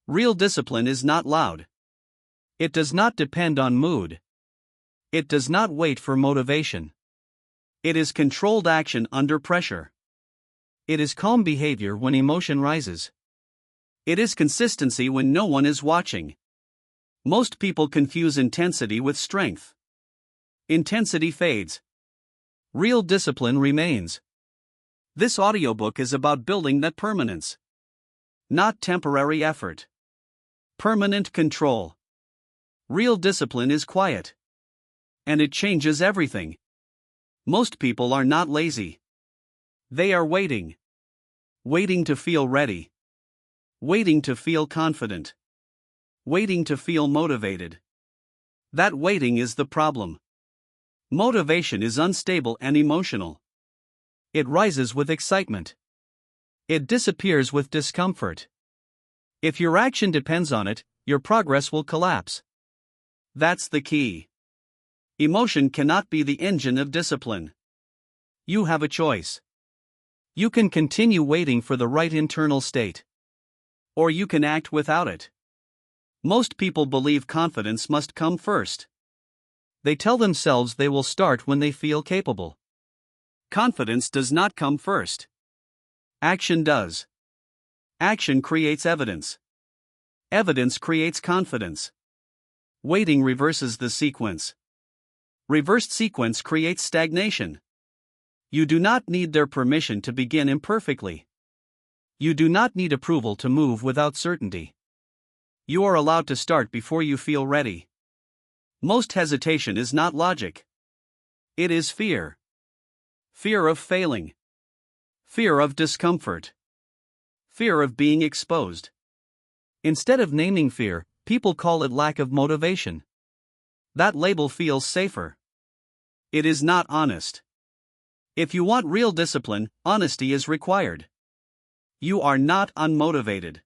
Real discipline is not loud. It does not depend on mood. It does not wait for motivation. It is controlled action under pressure. It is calm behavior when emotion rises. It is consistency when no one is watching. Most people confuse intensity with strength. Intensity fades. Real discipline remains. This audiobook is about building that permanence. Not temporary effort. Permanent control. Real discipline is quiet. And it changes everything. Most people are not lazy. They are waiting. Waiting to feel ready. Waiting to feel confident. Waiting to feel motivated. That waiting is the problem. Motivation is unstable and emotional. It rises with excitement. It disappears with discomfort. If your action depends on it, your progress will collapse. That's the key. Emotion cannot be the engine of discipline. You have a choice. You can continue waiting for the right internal state. Or you can act without it. Most people believe confidence must come first. They tell themselves they will start when they feel capable. Confidence does not come first. Action does. Action creates evidence. Evidence creates confidence. Waiting reverses the sequence. Reversed sequence creates stagnation. You do not need their permission to begin imperfectly. You do not need approval to move without certainty. You are allowed to start before you feel ready. Most hesitation is not logic. It is fear. Fear of failing. Fear of discomfort. Fear of being exposed. Instead of naming fear, people call it lack of motivation. That label feels safer. It is not honest. If you want real discipline, honesty is required. You are not unmotivated.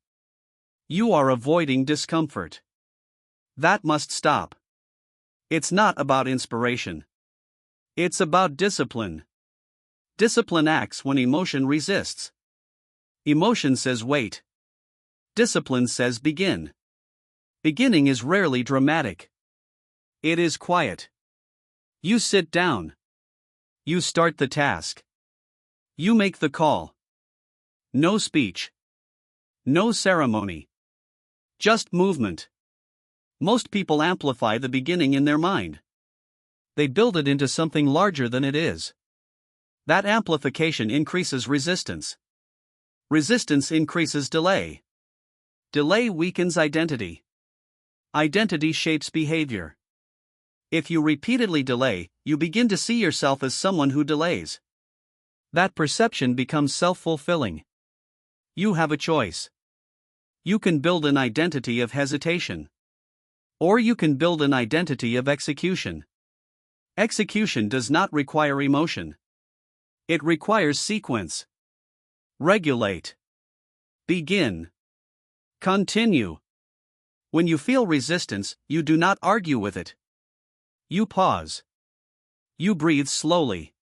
You are avoiding discomfort. That must stop. It's not about inspiration. It's about discipline. Discipline acts when emotion resists. Emotion says wait. Discipline says begin. Beginning is rarely dramatic. It is quiet. You sit down. You start the task. You make the call. No speech. No ceremony. Just movement. Most people amplify the beginning in their mind. They build it into something larger than it is. That amplification increases resistance. Resistance increases delay. Delay weakens identity. Identity shapes behavior. If you repeatedly delay, you begin to see yourself as someone who delays. That perception becomes self-fulfilling. You have a choice. You can build an identity of hesitation. Or you can build an identity of execution. Execution does not require emotion. It requires sequence. Regulate. Begin. Continue. When you feel resistance, you do not argue with it. You pause. You breathe slowly.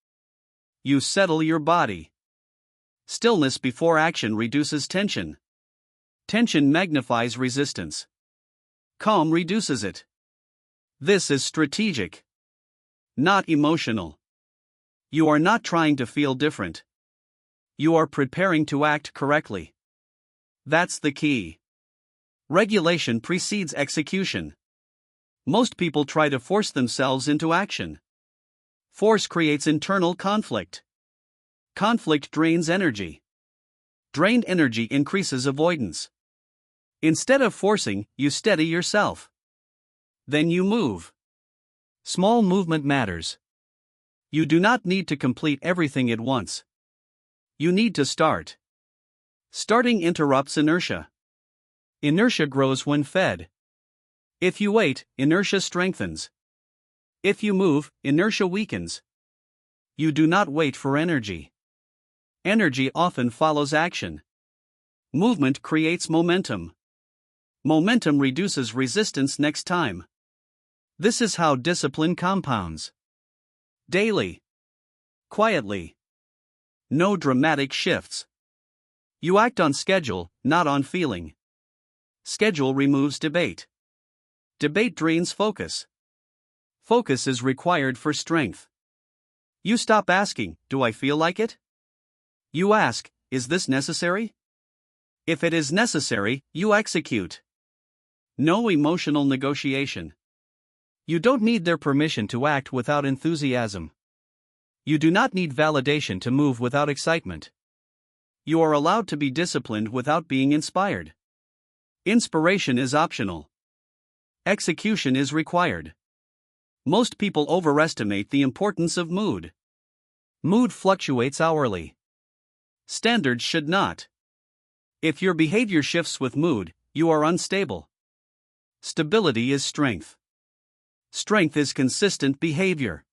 You settle your body. Stillness before action reduces tension. Tension magnifies resistance. Calm reduces it. This is strategic. Not emotional. You are not trying to feel different. You are preparing to act correctly. That's the key. Regulation precedes execution. Most people try to force themselves into action. Force creates internal conflict. Conflict drains energy. Drained energy increases avoidance. Instead of forcing, you steady yourself. Then you move. Small movement matters. You do not need to complete everything at once. You need to start. Starting interrupts inertia. Inertia grows when fed. If you wait, inertia strengthens. If you move, inertia weakens. You do not wait for energy. Energy often follows action. Movement creates momentum. Momentum reduces resistance next time. This is how discipline compounds. Daily. Quietly. No dramatic shifts. You act on schedule, not on feeling. Schedule removes debate. Debate drains focus. Focus is required for strength. You stop asking, "Do I feel like it?" You ask, "Is this necessary?" If it is necessary, you execute. No emotional negotiation. You don't need their permission to act without enthusiasm. You do not need validation to move without excitement. You are allowed to be disciplined without being inspired. Inspiration is optional. Execution is required. Most people overestimate the importance of mood. Mood fluctuates hourly. Standards should not. If your behavior shifts with mood, you are unstable. Stability is strength. Strength is consistent behavior.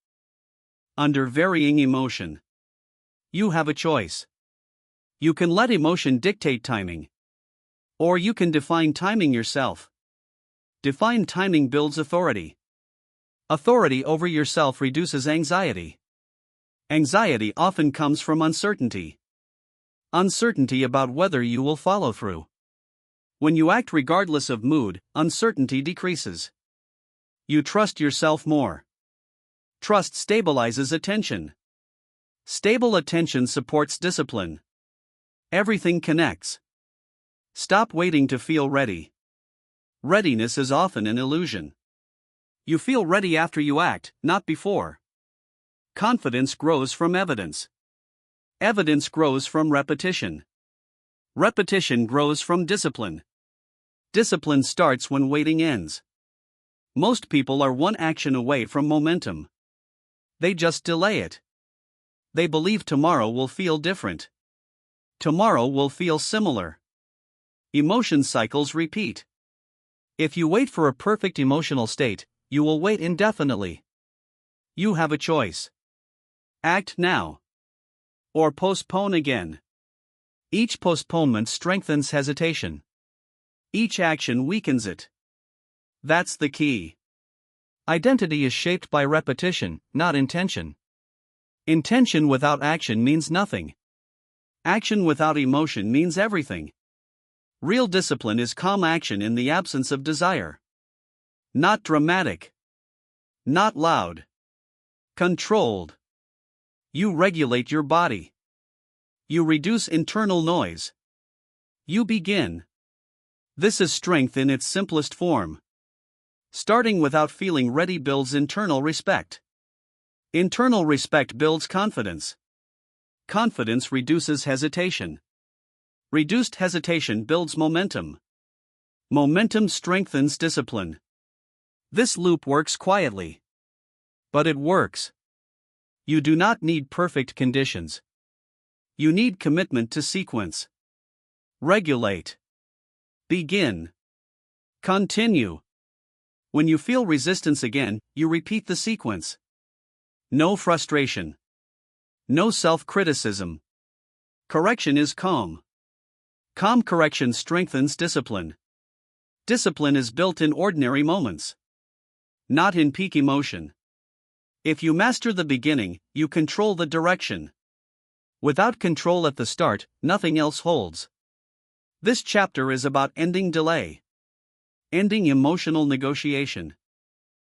Under varying emotion, you have a choice. You can let emotion dictate timing. Or you can define timing yourself. Defined timing builds authority. Authority over yourself reduces anxiety. Anxiety often comes from uncertainty. Uncertainty about whether you will follow through. When you act regardless of mood, uncertainty decreases. You trust yourself more. Trust stabilizes attention. Stable attention supports discipline. Everything connects. Stop waiting to feel ready. Readiness is often an illusion. You feel ready after you act, not before. Confidence grows from evidence. Evidence grows from repetition. Repetition grows from discipline. Discipline starts when waiting ends. Most people are one action away from momentum. They just delay it. They believe tomorrow will feel different. Tomorrow will feel similar. Emotion cycles repeat. If you wait for a perfect emotional state, you will wait indefinitely. You have a choice. Act now. Or postpone again. Each postponement strengthens hesitation. Each action weakens it. That's the key. Identity is shaped by repetition, not intention. Intention without action means nothing. Action without emotion means everything. Real discipline is calm action in the absence of desire. Not dramatic. Not loud. Controlled. You regulate your body. You reduce internal noise. You begin. This is strength in its simplest form. Starting without feeling ready builds internal respect. Internal respect builds confidence. Confidence reduces hesitation. Reduced hesitation builds momentum. Momentum strengthens discipline. This loop works quietly. But it works. You do not need perfect conditions. You need commitment to sequence. Regulate. Begin. Continue. When you feel resistance again, you repeat the sequence. No frustration. No self-criticism. Correction is calm. Calm correction strengthens discipline. Discipline is built in ordinary moments. Not in peak emotion. If you master the beginning, you control the direction. Without control at the start, nothing else holds. This chapter is about ending delay. Ending emotional negotiation.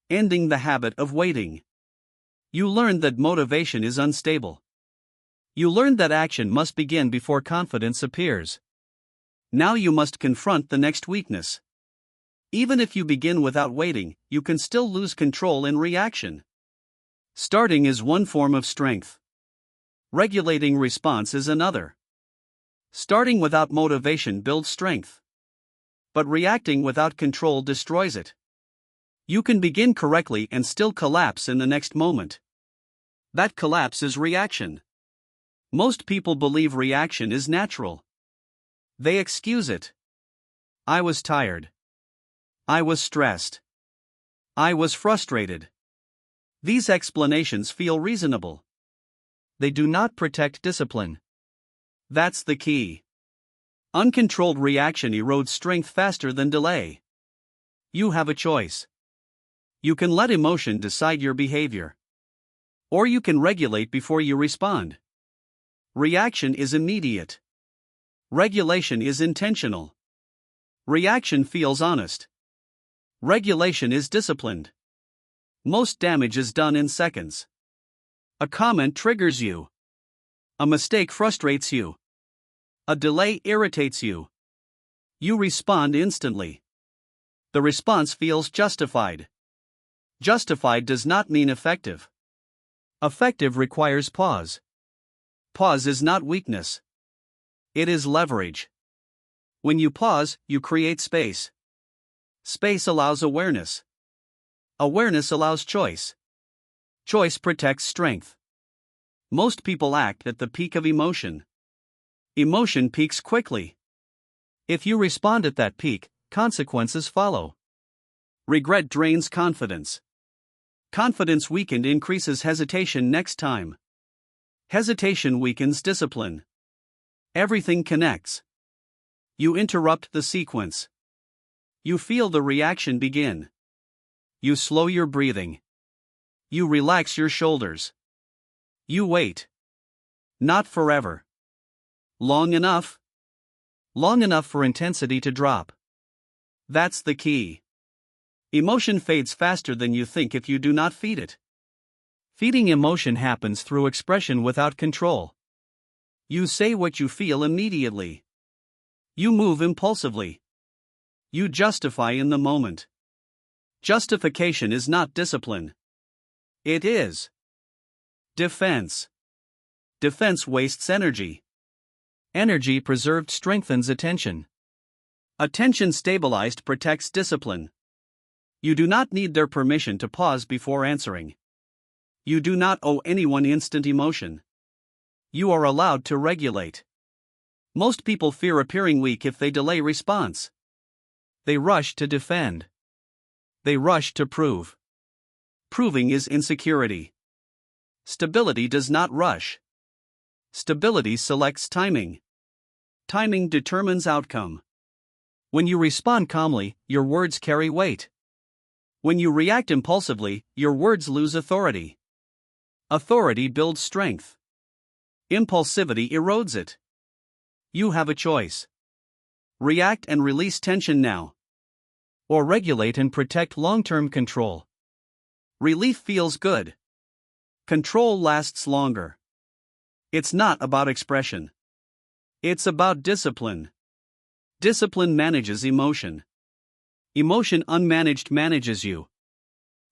Ending the habit of waiting. You learned that motivation is unstable. You learned that action must begin before confidence appears. Now you must confront the next weakness. Even if you begin without waiting, you can still lose control in reaction. Starting is one form of strength. Regulating response is another. Starting without motivation builds strength. But reacting without control destroys it. You can begin correctly and still collapse in the next moment. That collapse is reaction. Most people believe reaction is natural. They excuse it. I was tired. I was stressed. I was frustrated. These explanations feel reasonable. They do not protect discipline. That's the key. Uncontrolled reaction erodes strength faster than delay. You have a choice. You can let emotion decide your behavior. Or you can regulate before you respond. Reaction is immediate. Regulation is intentional. Reaction feels honest. Regulation is disciplined. Most damage is done in seconds. A comment triggers you. A mistake frustrates you. A delay irritates you. You respond instantly. The response feels justified. Justified does not mean effective. Effective requires pause. Pause is not weakness. It is leverage. When you pause, you create space. Space allows awareness. Awareness allows choice. Choice protects strength. Most people act at the peak of emotion. Emotion peaks quickly. If you respond at that peak, consequences follow. Regret drains confidence. Confidence weakened increases hesitation next time. Hesitation weakens discipline. Everything connects. You interrupt the sequence. You feel the reaction begin. You slow your breathing. You relax your shoulders. You wait. Not forever. Long enough. Long enough for intensity to drop. That's the key. Emotion fades faster than you think if you do not feed it. Feeding emotion happens through expression without control. You say what you feel immediately. You move impulsively. You justify in the moment. Justification is not discipline. It is defense. Defense wastes energy. Energy preserved strengthens attention. Attention stabilized protects discipline. You do not need their permission to pause before answering. You do not owe anyone instant emotion. You are allowed to regulate. Most people fear appearing weak if they delay response. They rush to defend. They rush to prove. Proving is insecurity. Stability does not rush. Stability selects timing. Timing determines outcome. When you respond calmly, your words carry weight. When you react impulsively, your words lose authority. Authority builds strength. Impulsivity erodes it. You have a choice. React and release tension now. Or regulate and protect long-term control. Relief feels good. Control lasts longer. It's not about expression. It's about discipline. Discipline manages emotion. Emotion unmanaged manages you.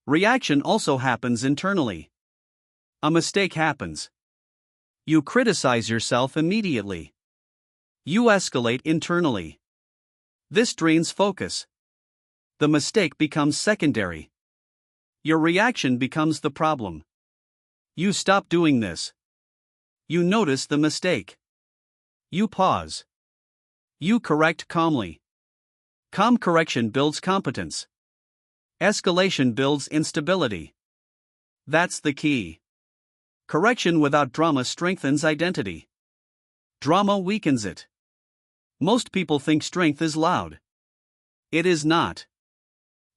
Reaction also happens internally. A mistake happens. You criticize yourself immediately. You escalate internally. This drains focus. The mistake becomes secondary. Your reaction becomes the problem. You stop doing this. You notice the mistake. You pause. You correct calmly. Calm correction builds competence. Escalation builds instability. That's the key. Correction without drama strengthens identity. Drama weakens it. Most people think strength is loud. It is not.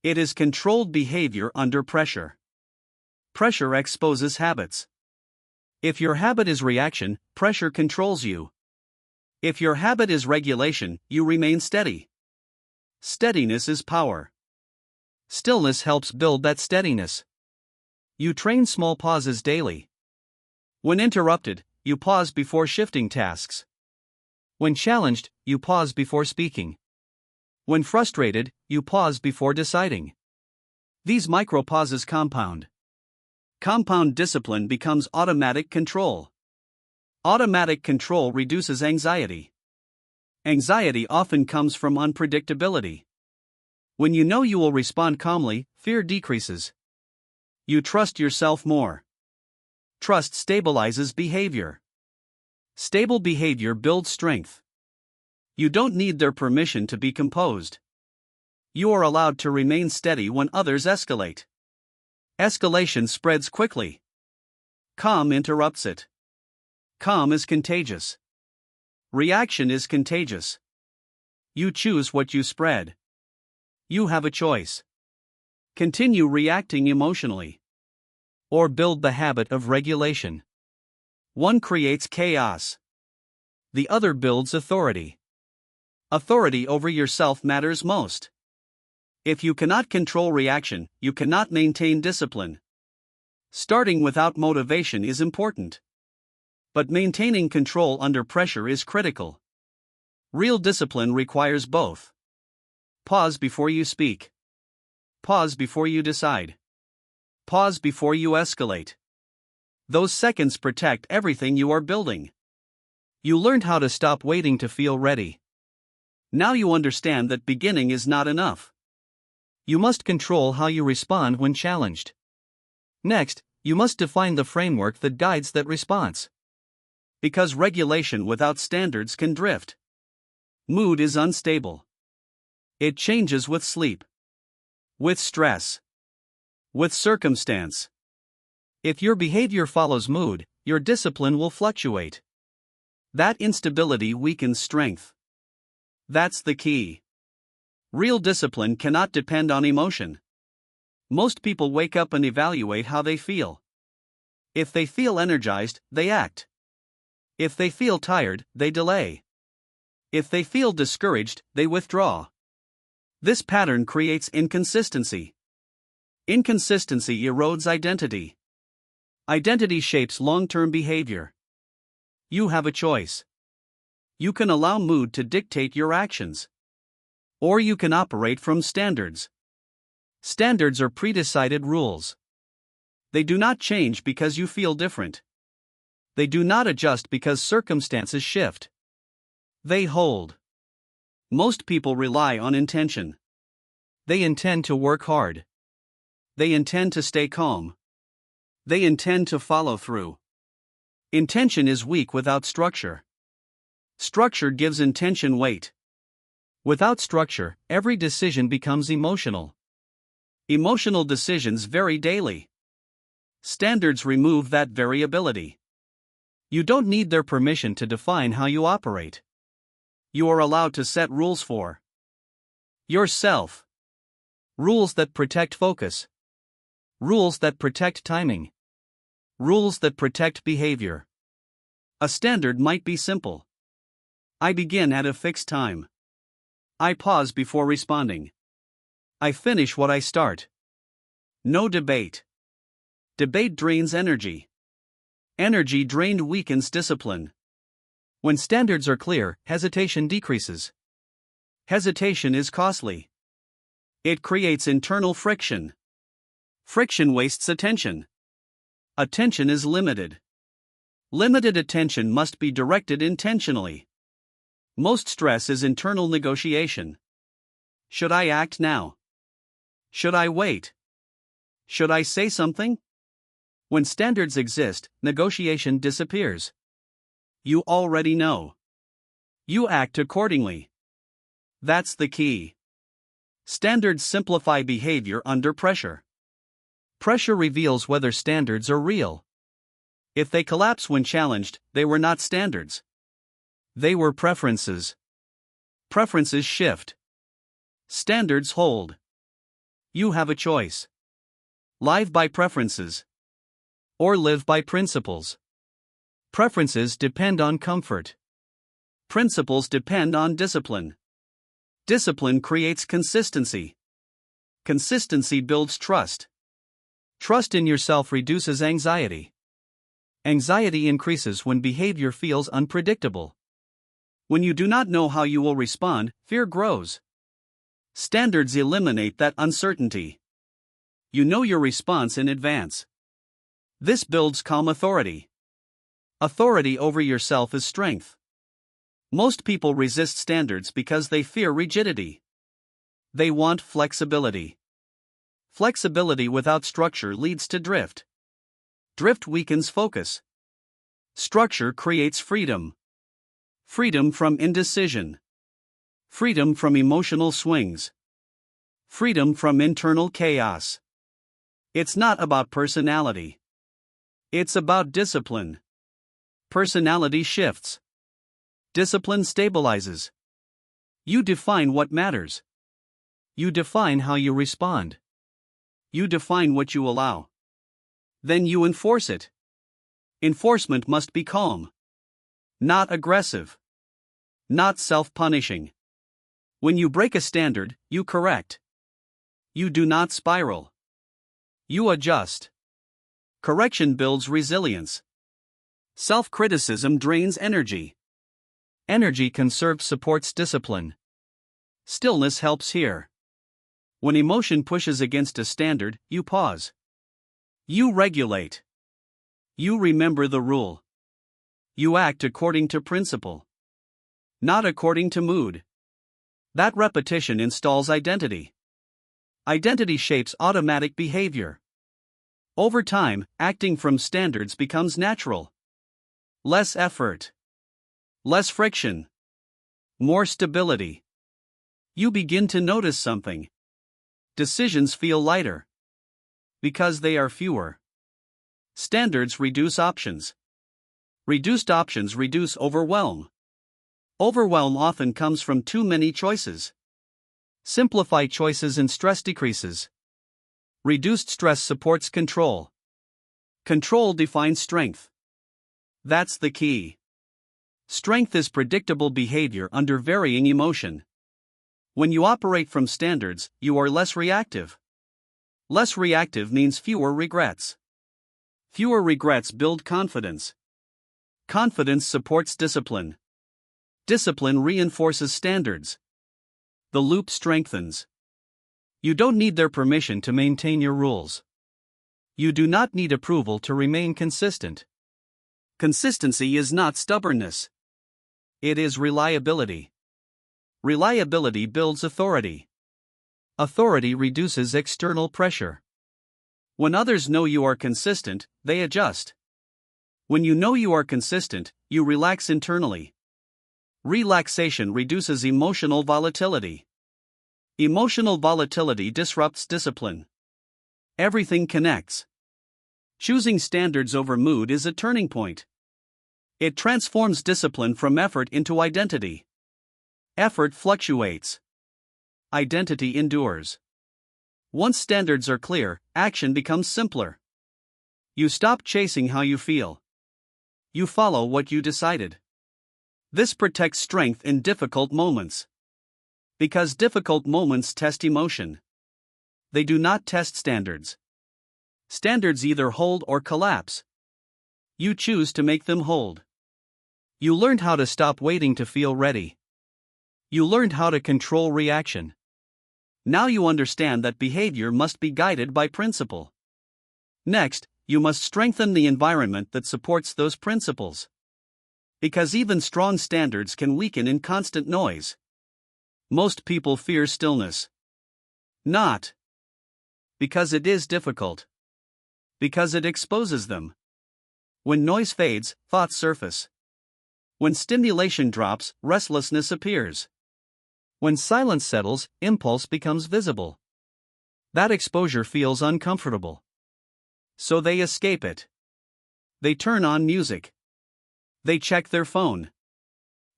It is controlled behavior under pressure. Pressure exposes habits. If your habit is reaction, pressure controls you. If your habit is regulation, you remain steady. Steadiness is power. Stillness helps build that steadiness. You train small pauses daily. When interrupted, you pause before shifting tasks. When challenged, you pause before speaking. When frustrated, you pause before deciding. These micro pauses compound. Compound discipline becomes automatic control. Automatic control reduces anxiety. Anxiety often comes from unpredictability. When you know you will respond calmly, fear decreases. You trust yourself more. Trust stabilizes behavior. Stable behavior builds strength. You don't need their permission to be composed. You are allowed to remain steady when others escalate. Escalation spreads quickly. Calm interrupts it. Calm is contagious. Reaction is contagious. You choose what you spread. You have a choice. Continue reacting emotionally. Or build the habit of regulation. One creates chaos. The other builds authority. Authority over yourself matters most. If you cannot control reaction, you cannot maintain discipline. Starting without motivation is important. But maintaining control under pressure is critical. Real discipline requires both. Pause before you speak. Pause before you decide. Pause before you escalate. Those seconds protect everything you are building. You learned how to stop waiting to feel ready. Now you understand that beginning is not enough. You must control how you respond when challenged. Next, you must define the framework that guides that response. Because regulation without standards can drift. Mood is unstable. It changes with sleep, with stress, with circumstance. If your behavior follows mood, your discipline will fluctuate. That instability weakens strength. That's the key. Real discipline cannot depend on emotion. Most people wake up and evaluate how they feel. If they feel energized, they act. If they feel tired, they delay. If they feel discouraged, they withdraw. This pattern creates inconsistency. Inconsistency erodes identity. Identity shapes long-term behavior. You have a choice. You can allow mood to dictate your actions. Or you can operate from standards. Standards are pre-decided rules. They do not change because you feel different. They do not adjust because circumstances shift. They hold. Most people rely on intention. They intend to work hard. They intend to stay calm. They intend to follow through. Intention is weak without structure. Structure gives intention weight. Without structure, every decision becomes emotional. Emotional decisions vary daily. Standards remove that variability. You don't need their permission to define how you operate. You are allowed to set rules for yourself. Rules that protect focus. Rules that protect timing. Rules that protect behavior. A standard might be simple. I begin at a fixed time. I pause before responding. I finish what I start. No debate. Debate drains energy. Energy drained weakens discipline. When standards are clear, hesitation decreases. Hesitation is costly. It creates internal friction. Friction wastes attention. Attention is limited. Limited attention must be directed intentionally. Most stress is internal negotiation. Should I act now? Should I wait? Should I say something? When standards exist, negotiation disappears. You already know. You act accordingly. That's the key. Standards simplify behavior under pressure. Pressure reveals whether standards are real. If they collapse when challenged, they were not standards. They were preferences. Preferences shift. Standards hold. You have a choice. Live by preferences. Or live by principles. Preferences depend on comfort. Principles depend on discipline. Discipline creates consistency. Consistency builds trust. Trust in yourself reduces anxiety. Anxiety increases when behavior feels unpredictable. When you do not know how you will respond, fear grows. Standards eliminate that uncertainty. You know your response in advance. This builds calm authority. Authority over yourself is strength. Most people resist standards because they fear rigidity. They want flexibility. Flexibility without structure leads to drift. Drift weakens focus. Structure creates freedom. Freedom from indecision. Freedom from emotional swings. Freedom from internal chaos. It's not about personality. It's about discipline. Personality shifts. Discipline stabilizes. You define what matters. You define how you respond. You define what you allow. Then you enforce it. Enforcement must be calm. Not aggressive. Not self-punishing. When you break a standard, you correct. You do not spiral. You adjust. Correction builds resilience. Self-criticism drains energy. Energy conserved supports discipline. Stillness helps here. When emotion pushes against a standard, you pause. You regulate. You remember the rule. You act according to principle, not according to mood. That repetition installs identity. Identity shapes automatic behavior. Over time, acting from standards becomes natural. Less effort. Less friction. More stability. You begin to notice something. Decisions feel lighter. Because they are fewer. Standards reduce options. Reduced options reduce overwhelm. Overwhelm often comes from too many choices. Simplify choices and stress decreases. Reduced stress supports control. Control defines strength. That's the key. Strength is predictable behavior under varying emotion. When you operate from standards, you are less reactive. Less reactive means fewer regrets. Fewer regrets build confidence. Confidence supports discipline. Discipline reinforces standards. The loop strengthens. You don't need their permission to maintain your rules. You do not need approval to remain consistent. Consistency is not stubbornness. It is reliability. Reliability builds authority. Authority reduces external pressure. When others know you are consistent, they adjust. When you know you are consistent, you relax internally. Relaxation reduces emotional volatility. Emotional volatility disrupts discipline. Everything connects. Choosing standards over mood is a turning point. It transforms discipline from effort into identity. Effort fluctuates. Identity endures. Once standards are clear, action becomes simpler. You stop chasing how you feel. You follow what you decided. This protects strength in difficult moments. Because difficult moments test emotion. They do not test standards. Standards either hold or collapse. You choose to make them hold. You learned how to stop waiting to feel ready. You learned how to control reaction. Now you understand that behavior must be guided by principle. Next, you must strengthen the environment that supports those principles. Because even strong standards can weaken in constant noise. Most people fear stillness. Not because it is difficult. Because it exposes them. When noise fades, thoughts surface. When stimulation drops, restlessness appears. When silence settles, impulse becomes visible. That exposure feels uncomfortable. So they escape it. They turn on music. They check their phone.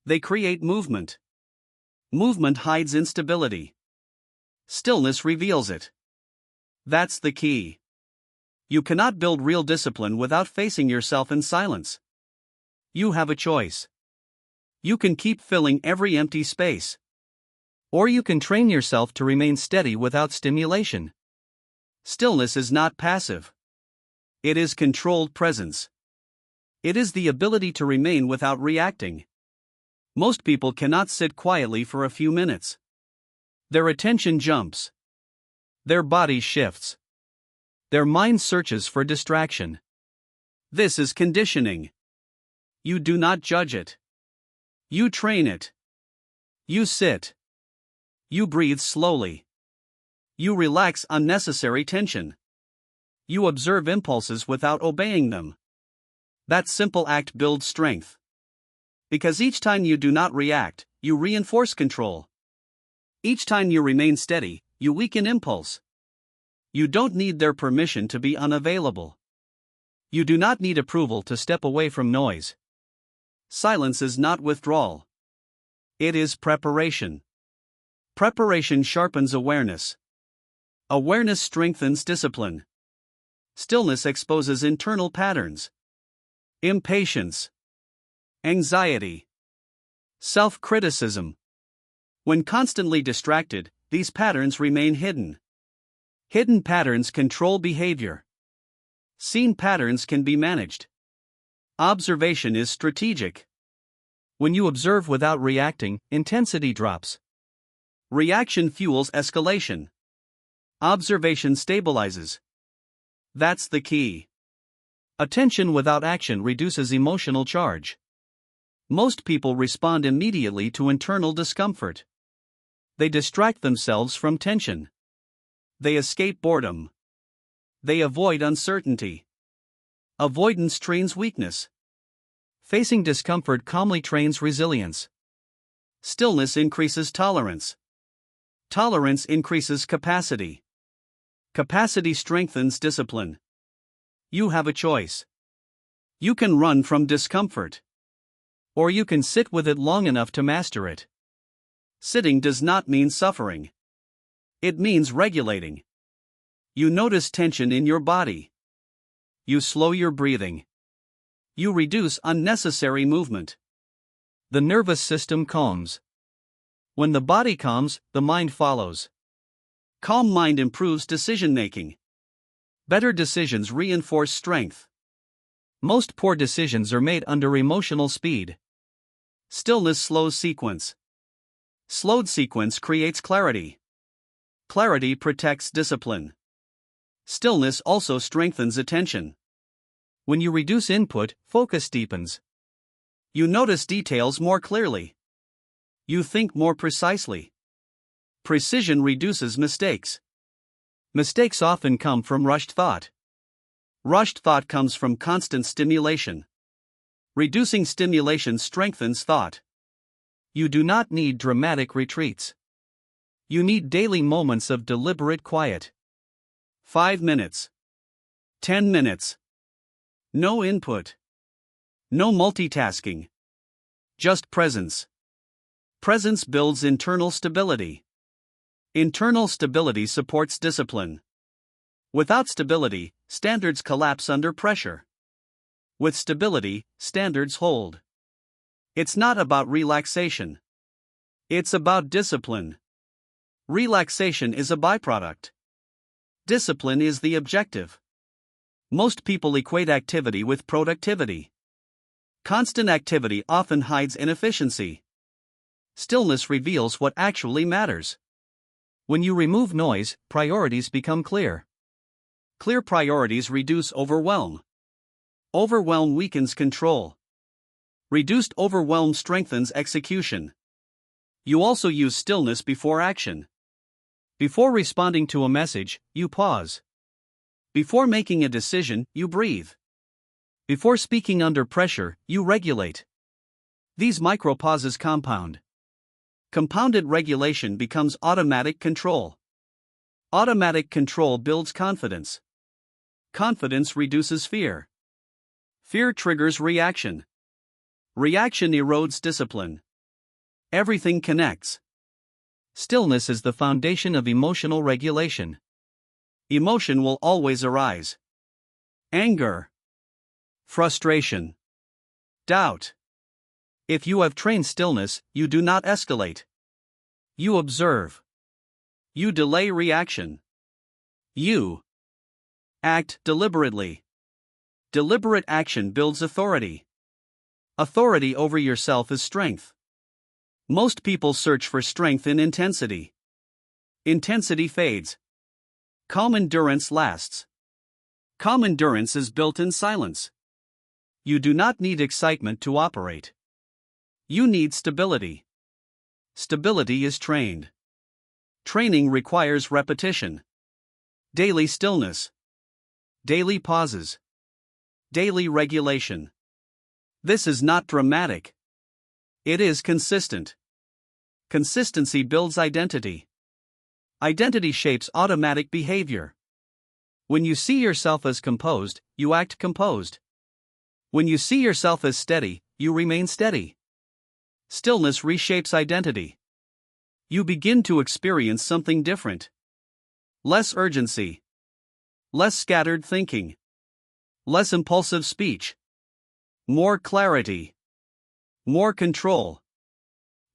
They create movement. Movement hides instability. Stillness reveals it. That's the key. You cannot build real discipline without facing yourself in silence. You have a choice. You can keep filling every empty space. Or you can train yourself to remain steady without stimulation. Stillness is not passive. It is controlled presence. It is the ability to remain without reacting. Most people cannot sit quietly for a few minutes. Their attention jumps. Their body shifts. Their mind searches for distraction. This is conditioning. You do not judge it. You train it. You sit. You breathe slowly. You relax unnecessary tension. You observe impulses without obeying them. That simple act builds strength. Because each time you do not react, you reinforce control. Each time you remain steady, you weaken impulse. You don't need their permission to be unavailable. You do not need approval to step away from noise. Silence is not withdrawal. It is preparation. Preparation sharpens awareness. Awareness strengthens discipline. Stillness exposes internal patterns. Impatience. Anxiety. Self-criticism. When constantly distracted, these patterns remain hidden. Hidden patterns control behavior. Seen patterns can be managed. Observation is strategic. When you observe without reacting, intensity drops. Reaction fuels escalation. Observation stabilizes. That's the key. Attention without action reduces emotional charge. Most people respond immediately to internal discomfort. They distract themselves from tension. They escape boredom. They avoid uncertainty. Avoidance trains weakness. Facing discomfort calmly trains resilience. Stillness increases tolerance. Tolerance increases capacity. Capacity strengthens discipline. You have a choice. You can run from discomfort. Or you can sit with it long enough to master it. Sitting does not mean suffering. It means regulating. You notice tension in your body. You slow your breathing. You reduce unnecessary movement. The nervous system calms. When the body calms, the mind follows. Calm mind improves decision-making. Better decisions reinforce strength. Most poor decisions are made under emotional speed. Stillness slows sequence. Slowed sequence creates clarity. Clarity protects discipline. Stillness also strengthens attention. When you reduce input, focus deepens. You notice details more clearly. You think more precisely. Precision reduces mistakes. Mistakes often come from rushed thought. Rushed thought comes from constant stimulation. Reducing stimulation strengthens thought. You do not need dramatic retreats. You need daily moments of deliberate quiet. 5 minutes. 10 minutes. No input. No multitasking. Just presence. Presence builds internal stability. Internal stability supports discipline. Without stability, standards collapse under pressure. With stability, standards hold. It's not about relaxation. It's about discipline. Relaxation is a byproduct. Discipline is the objective. Most people equate activity with productivity. Constant activity often hides inefficiency. Stillness reveals what actually matters. When you remove noise, priorities become clear. Clear priorities reduce overwhelm. Overwhelm weakens control. Reduced overwhelm strengthens execution. You also use stillness before action. Before responding to a message, you pause. Before making a decision, you breathe. Before speaking under pressure, you regulate. These micro-pauses compound. Compounded regulation becomes automatic control. Automatic control builds confidence. Confidence reduces fear. Fear triggers reaction. Reaction erodes discipline. Everything connects. Stillness is the foundation of emotional regulation. Emotion will always arise. Anger. Frustration. Doubt. If you have trained stillness, you do not escalate. You observe. You delay reaction. You act deliberately. Deliberate action builds authority. Authority over yourself is strength. Most people search for strength in intensity. Intensity fades. Calm endurance lasts. Calm endurance is built in silence. You do not need excitement to operate. You need stability. Stability is trained. Training requires repetition. Daily stillness. Daily pauses. Daily regulation. This is not dramatic. It is consistent. Consistency builds identity. Identity shapes automatic behavior. When you see yourself as composed, you act composed. When you see yourself as steady, you remain steady. Stillness reshapes identity. You begin to experience something different. Less urgency. Less scattered thinking. Less impulsive speech. More clarity. More control.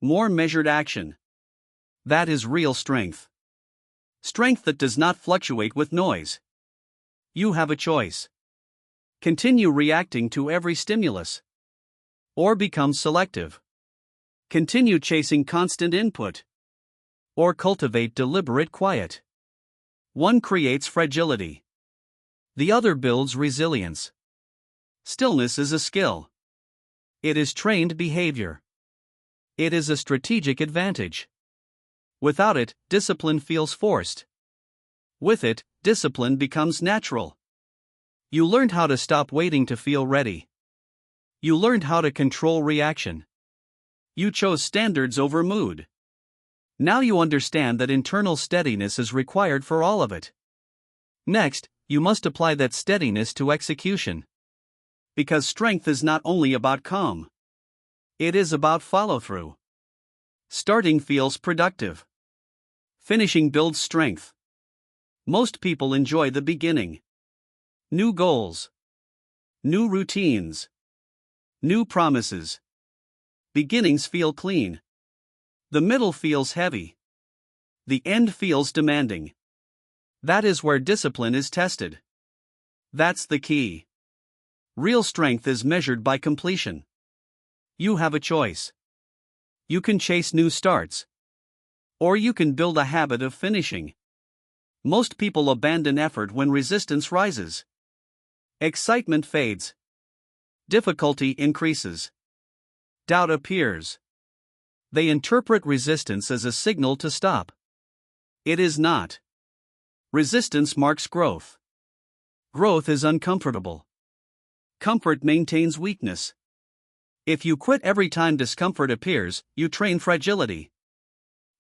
More measured action. That is real strength. Strength that does not fluctuate with noise. You have a choice. Continue reacting to every stimulus. Or become selective. Continue chasing constant input. Or cultivate deliberate quiet. One creates fragility. The other builds resilience. Stillness is a skill. It is trained behavior. It is a strategic advantage. Without it, discipline feels forced. With it, discipline becomes natural. You learned how to stop waiting to feel ready. You learned how to control reaction. You chose standards over mood. Now you understand that internal steadiness is required for all of it. Next, you must apply that steadiness to execution. Because strength is not only about calm. It is about follow-through. Starting feels productive. Finishing builds strength. Most people enjoy the beginning. New goals. New routines. New promises. Beginnings feel clean. The middle feels heavy. The end feels demanding. That is where discipline is tested. That's the key. Real strength is measured by completion. You have a choice. You can chase new starts. Or you can build a habit of finishing. Most people abandon effort when resistance rises. Excitement fades. Difficulty increases. Doubt appears. They interpret resistance as a signal to stop. It is not. Resistance marks growth. Growth is uncomfortable. Comfort maintains weakness. If you quit every time discomfort appears, you train fragility.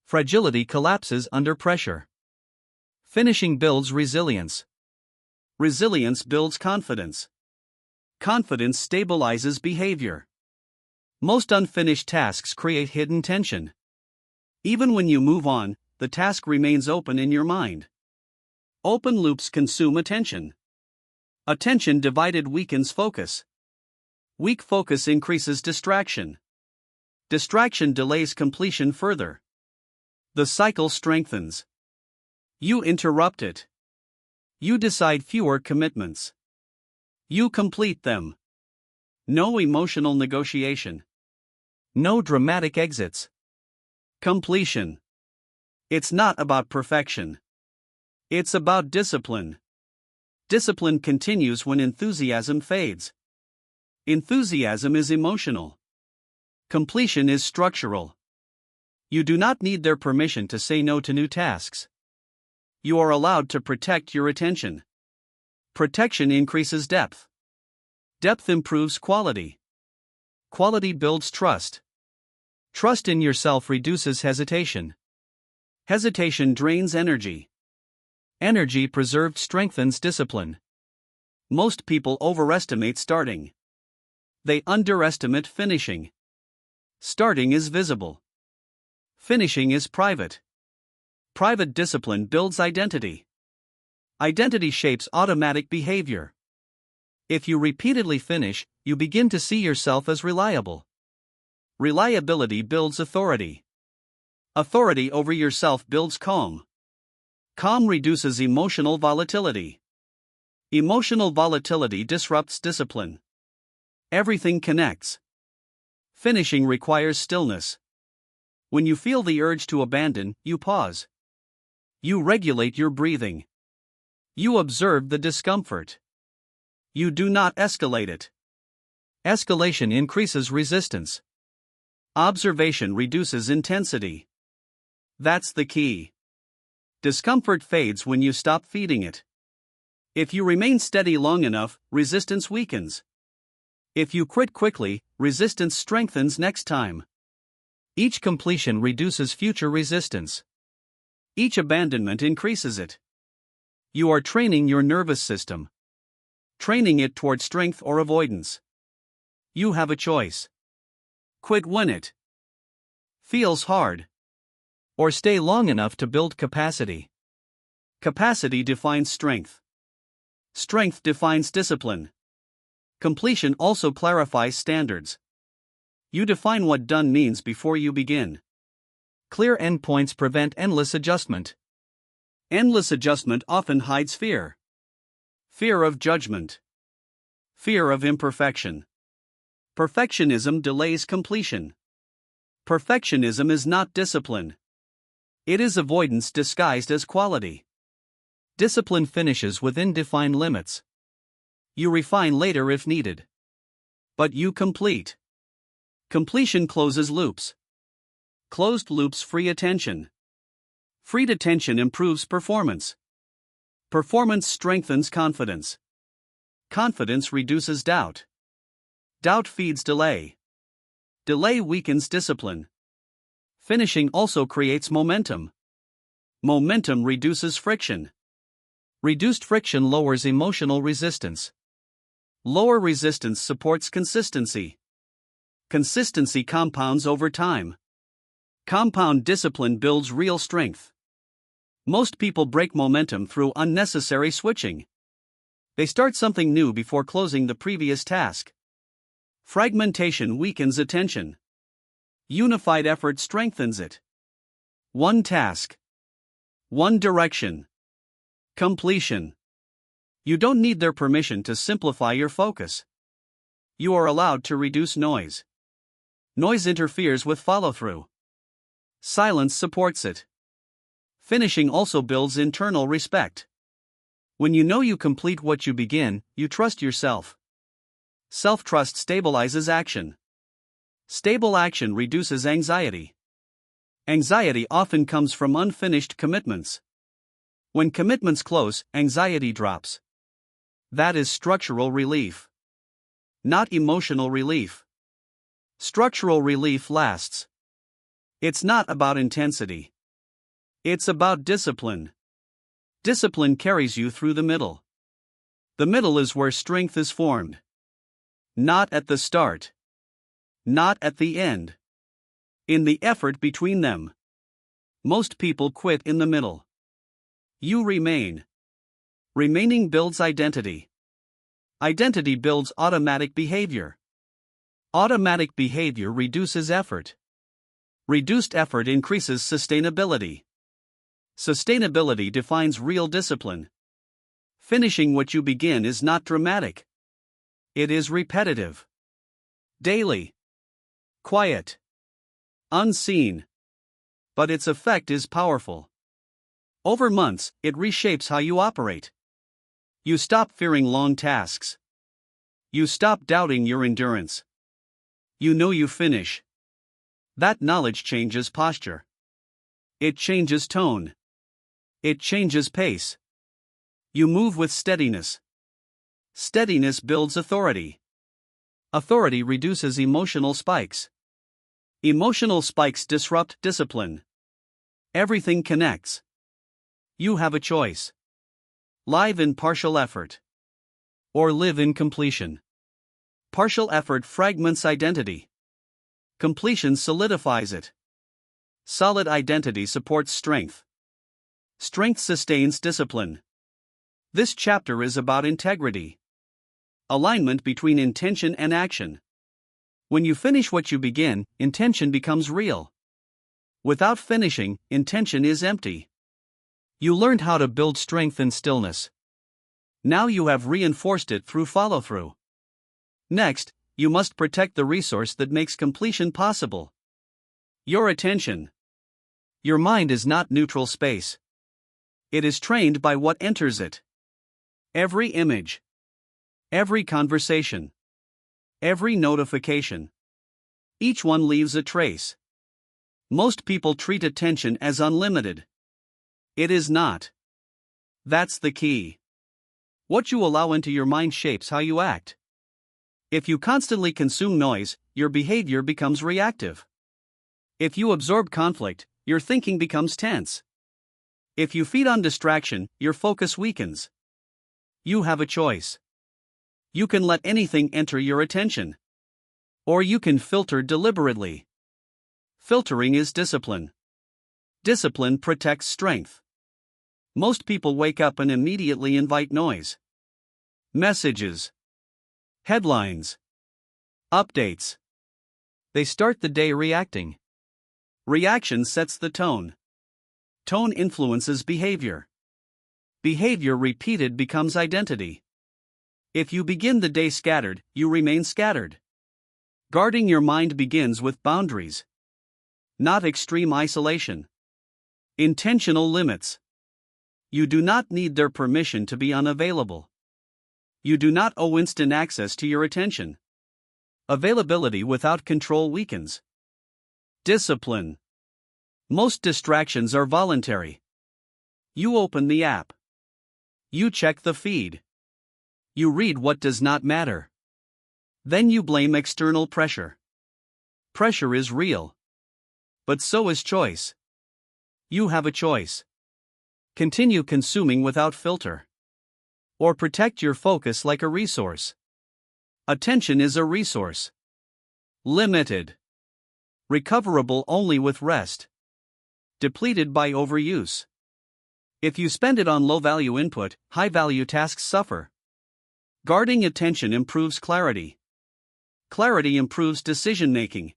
Fragility collapses under pressure. Finishing builds resilience. Resilience builds confidence. Confidence stabilizes behavior. Most unfinished tasks create hidden tension. Even when you move on, the task remains open in your mind. Open loops consume attention. Attention divided weakens focus. Weak focus increases distraction. Distraction delays completion further. The cycle strengthens. You interrupt it. You decide fewer commitments. You complete them. No emotional negotiation. No dramatic exits. Completion. It's not about perfection. It's about discipline. Discipline continues when enthusiasm fades. Enthusiasm is emotional. Completion is structural. You do not need their permission to say no to new tasks. You are allowed to protect your attention. Protection increases depth. Depth improves quality. Quality builds trust. Trust in yourself reduces hesitation. Hesitation drains energy. Energy preserved strengthens discipline. Most people overestimate starting. They underestimate finishing. Starting is visible. Finishing is private. Private discipline builds identity. Identity shapes automatic behavior. If you repeatedly finish, you begin to see yourself as reliable. Reliability builds authority. Authority over yourself builds calm. Calm reduces emotional volatility. Emotional volatility disrupts discipline. Everything connects. Finishing requires stillness. When you feel the urge to abandon, you pause. You regulate your breathing. You observe the discomfort. You do not escalate it. Escalation increases resistance. Observation reduces intensity. That's the key. Discomfort fades when you stop feeding it. If you remain steady long enough, resistance weakens. If you quit quickly, resistance strengthens next time. Each completion reduces future resistance. Each abandonment increases it. You are training your nervous system. Training it toward strength or avoidance. You have a choice. Quit when it feels hard. Or stay long enough to build capacity. Capacity defines strength. Strength defines discipline. Completion also clarifies standards. You define what done means before you begin. Clear endpoints prevent endless adjustment. Endless adjustment often hides fear. Fear of judgment. Fear of imperfection. Perfectionism delays completion. Perfectionism is not discipline. It is avoidance disguised as quality. Discipline finishes within defined limits. You refine later if needed. But you complete. Completion closes loops. Closed loops free attention. Freed attention improves performance. Performance strengthens confidence. Confidence reduces doubt. Doubt feeds delay. Delay weakens discipline. Finishing also creates momentum. Momentum reduces friction. Reduced friction lowers emotional resistance. Lower resistance supports consistency. Consistency compounds over time. Compound discipline builds real strength. Most people break momentum through unnecessary switching. They start something new before closing the previous task. Fragmentation weakens attention. Unified effort strengthens it. One task. One direction. Completion. You don't need their permission to simplify your focus. You are allowed to reduce noise. Noise interferes with follow-through. Silence supports it. Finishing also builds internal respect. When you know you complete what you begin, you trust yourself. Self-trust stabilizes action. Stable action reduces anxiety. Anxiety often comes from unfinished commitments. When commitments close, anxiety drops. That is structural relief. Not emotional relief. Structural relief lasts. It's not about intensity. It's about discipline. Discipline carries you through the middle. The middle is where strength is formed. Not at the start. Not at the end. In the effort between them. Most people quit in the middle. You remain. Remaining builds identity. Identity builds automatic behavior. Automatic behavior reduces effort. Reduced effort increases sustainability. Sustainability defines real discipline. Finishing what you begin is not dramatic. It is repetitive. Daily. Quiet. Unseen. But its effect is powerful. Over months, it reshapes how you operate. You stop fearing long tasks. You stop doubting your endurance. You know you finish. That knowledge changes posture. It changes tone. It changes pace. You move with steadiness. Steadiness builds authority. Authority reduces emotional spikes. Emotional spikes disrupt discipline. Everything connects. You have a choice. Live in partial effort. Or live in completion. Partial effort fragments identity. Completion solidifies it. Solid identity supports strength. Strength sustains discipline. This chapter is about integrity. Alignment between intention and action. When you finish what you begin, intention becomes real. Without finishing, intention is empty. You learned how to build strength in stillness. Now you have reinforced it through follow-through. Next, you must protect the resource that makes completion possible. Your attention. Your mind is not neutral space. It is trained by what enters it. Every image. Every conversation. Every notification. Each one leaves a trace. Most people treat attention as unlimited. It is not. That's the key. What you allow into your mind shapes how you act. If you constantly consume noise, your behavior becomes reactive. If you absorb conflict, your thinking becomes tense. If you feed on distraction, your focus weakens. You have a choice. You can let anything enter your attention. Or you can filter deliberately. Filtering is discipline. Discipline protects strength. Most people wake up and immediately invite noise. Messages. Headlines. Updates. They start the day reacting. Reaction sets the tone. Tone influences behavior. Behavior repeated becomes identity. If you begin the day scattered, you remain scattered. Guarding your mind begins with boundaries, not extreme isolation. Intentional limits. You do not need their permission to be unavailable. You do not owe instant access to your attention. Availability without control weakens. Discipline. Most distractions are voluntary. You open the app. You check the feed. You read what does not matter. Then you blame external pressure. Pressure is real. But so is choice. You have a choice. Continue consuming without filter. Or protect your focus like a resource. Attention is a resource. Limited. Recoverable only with rest. Depleted by overuse. If you spend it on low-value input, high-value tasks suffer. Guarding attention improves clarity. Clarity improves decision-making.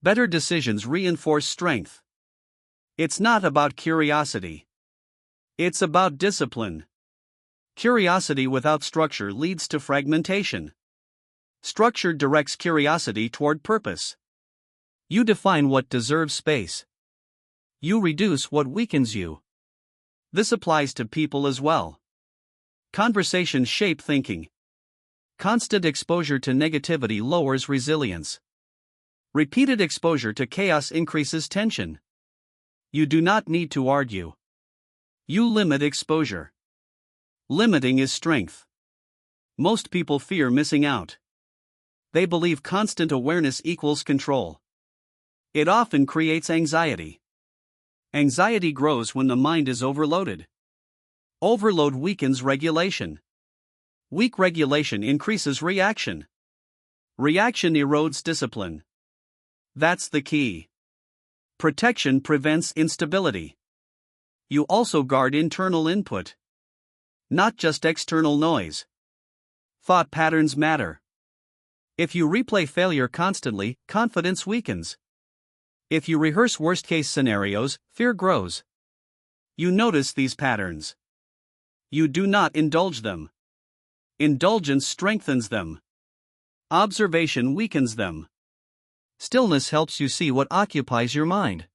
Better decisions reinforce strength. It's not about curiosity. It's about discipline. Curiosity without structure leads to fragmentation. Structure directs curiosity toward purpose. You define what deserves space. You reduce what weakens you. This applies to people as well. Conversations shape thinking. Constant exposure to negativity lowers resilience. Repeated exposure to chaos increases tension. You do not need to argue. You limit exposure. Limiting is strength. Most people fear missing out. They believe constant awareness equals control. It often creates anxiety. Anxiety grows when the mind is overloaded. Overload weakens regulation. Weak regulation increases reaction. Reaction erodes discipline. That's the key. Protection prevents instability. You also guard internal input, not just external noise. Thought patterns matter. If you replay failure constantly, confidence weakens. If you rehearse worst-case scenarios, fear grows. You notice these patterns. You do not indulge them. Indulgence strengthens them. Observation weakens them. Stillness helps you see what occupies your mind.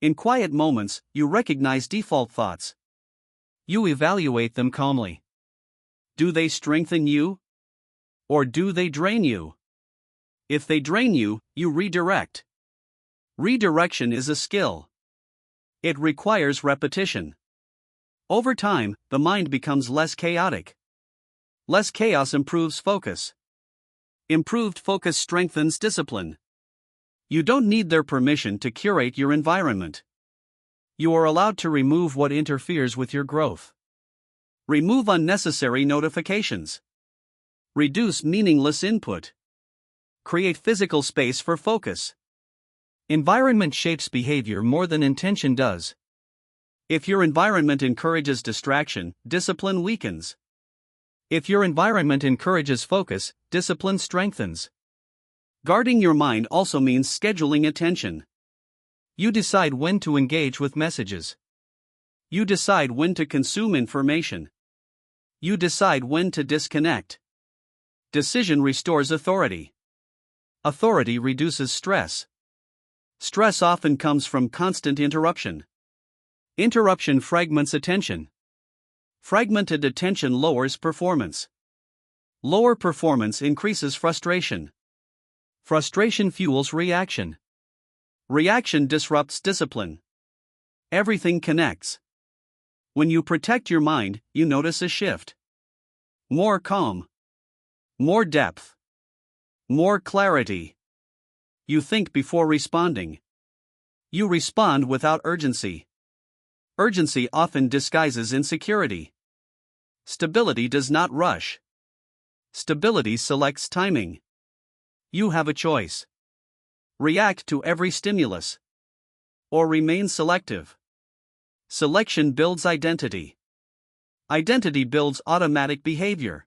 In quiet moments, you recognize default thoughts. You evaluate them calmly. Do they strengthen you? Or do they drain you? If they drain you, you redirect. Redirection is a skill. It requires repetition. Over time, the mind becomes less chaotic. Less chaos improves focus. Improved focus strengthens discipline. You don't need their permission to curate your environment. You are allowed to remove what interferes with your growth. Remove unnecessary notifications. Reduce meaningless input. Create physical space for focus. Environment shapes behavior more than intention does. If your environment encourages distraction, discipline weakens. If your environment encourages focus, discipline strengthens. Guarding your mind also means scheduling attention. You decide when to engage with messages. You decide when to consume information. You decide when to disconnect. Decision restores authority. Authority reduces stress. Stress often comes from constant interruption. Interruption fragments attention. Fragmented attention lowers performance. Lower performance increases frustration. Frustration fuels reaction. Reaction disrupts discipline. Everything connects. When you protect your mind, you notice a shift. More calm. More depth. More clarity. You think before responding. You respond without urgency. Urgency often disguises insecurity. Stability does not rush. Stability selects timing. You have a choice. React to every stimulus. Or remain selective. Selection builds identity. Identity builds automatic behavior.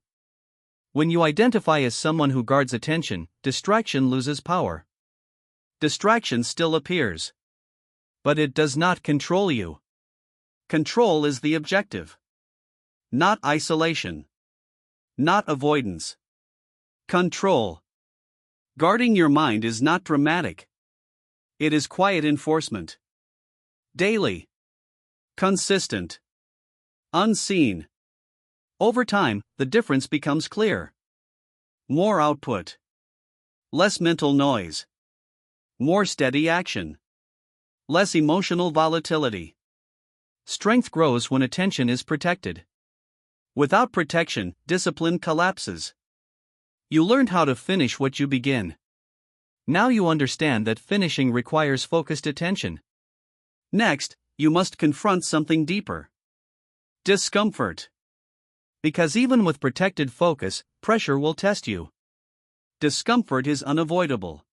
When you identify as someone who guards attention, distraction loses power. Distraction still appears. But it does not control you. Control is the objective. Not isolation. Not avoidance. Control. Guarding your mind is not dramatic. It is quiet enforcement. Daily. Consistent. Unseen. Over time, the difference becomes clear. More output. Less mental noise. More steady action. Less emotional volatility. Strength grows when attention is protected. Without protection, discipline collapses. You learned how to finish what you begin. Now you understand that finishing requires focused attention. Next, you must confront something deeper. Discomfort. Because even with protected focus, pressure will test you. Discomfort is unavoidable.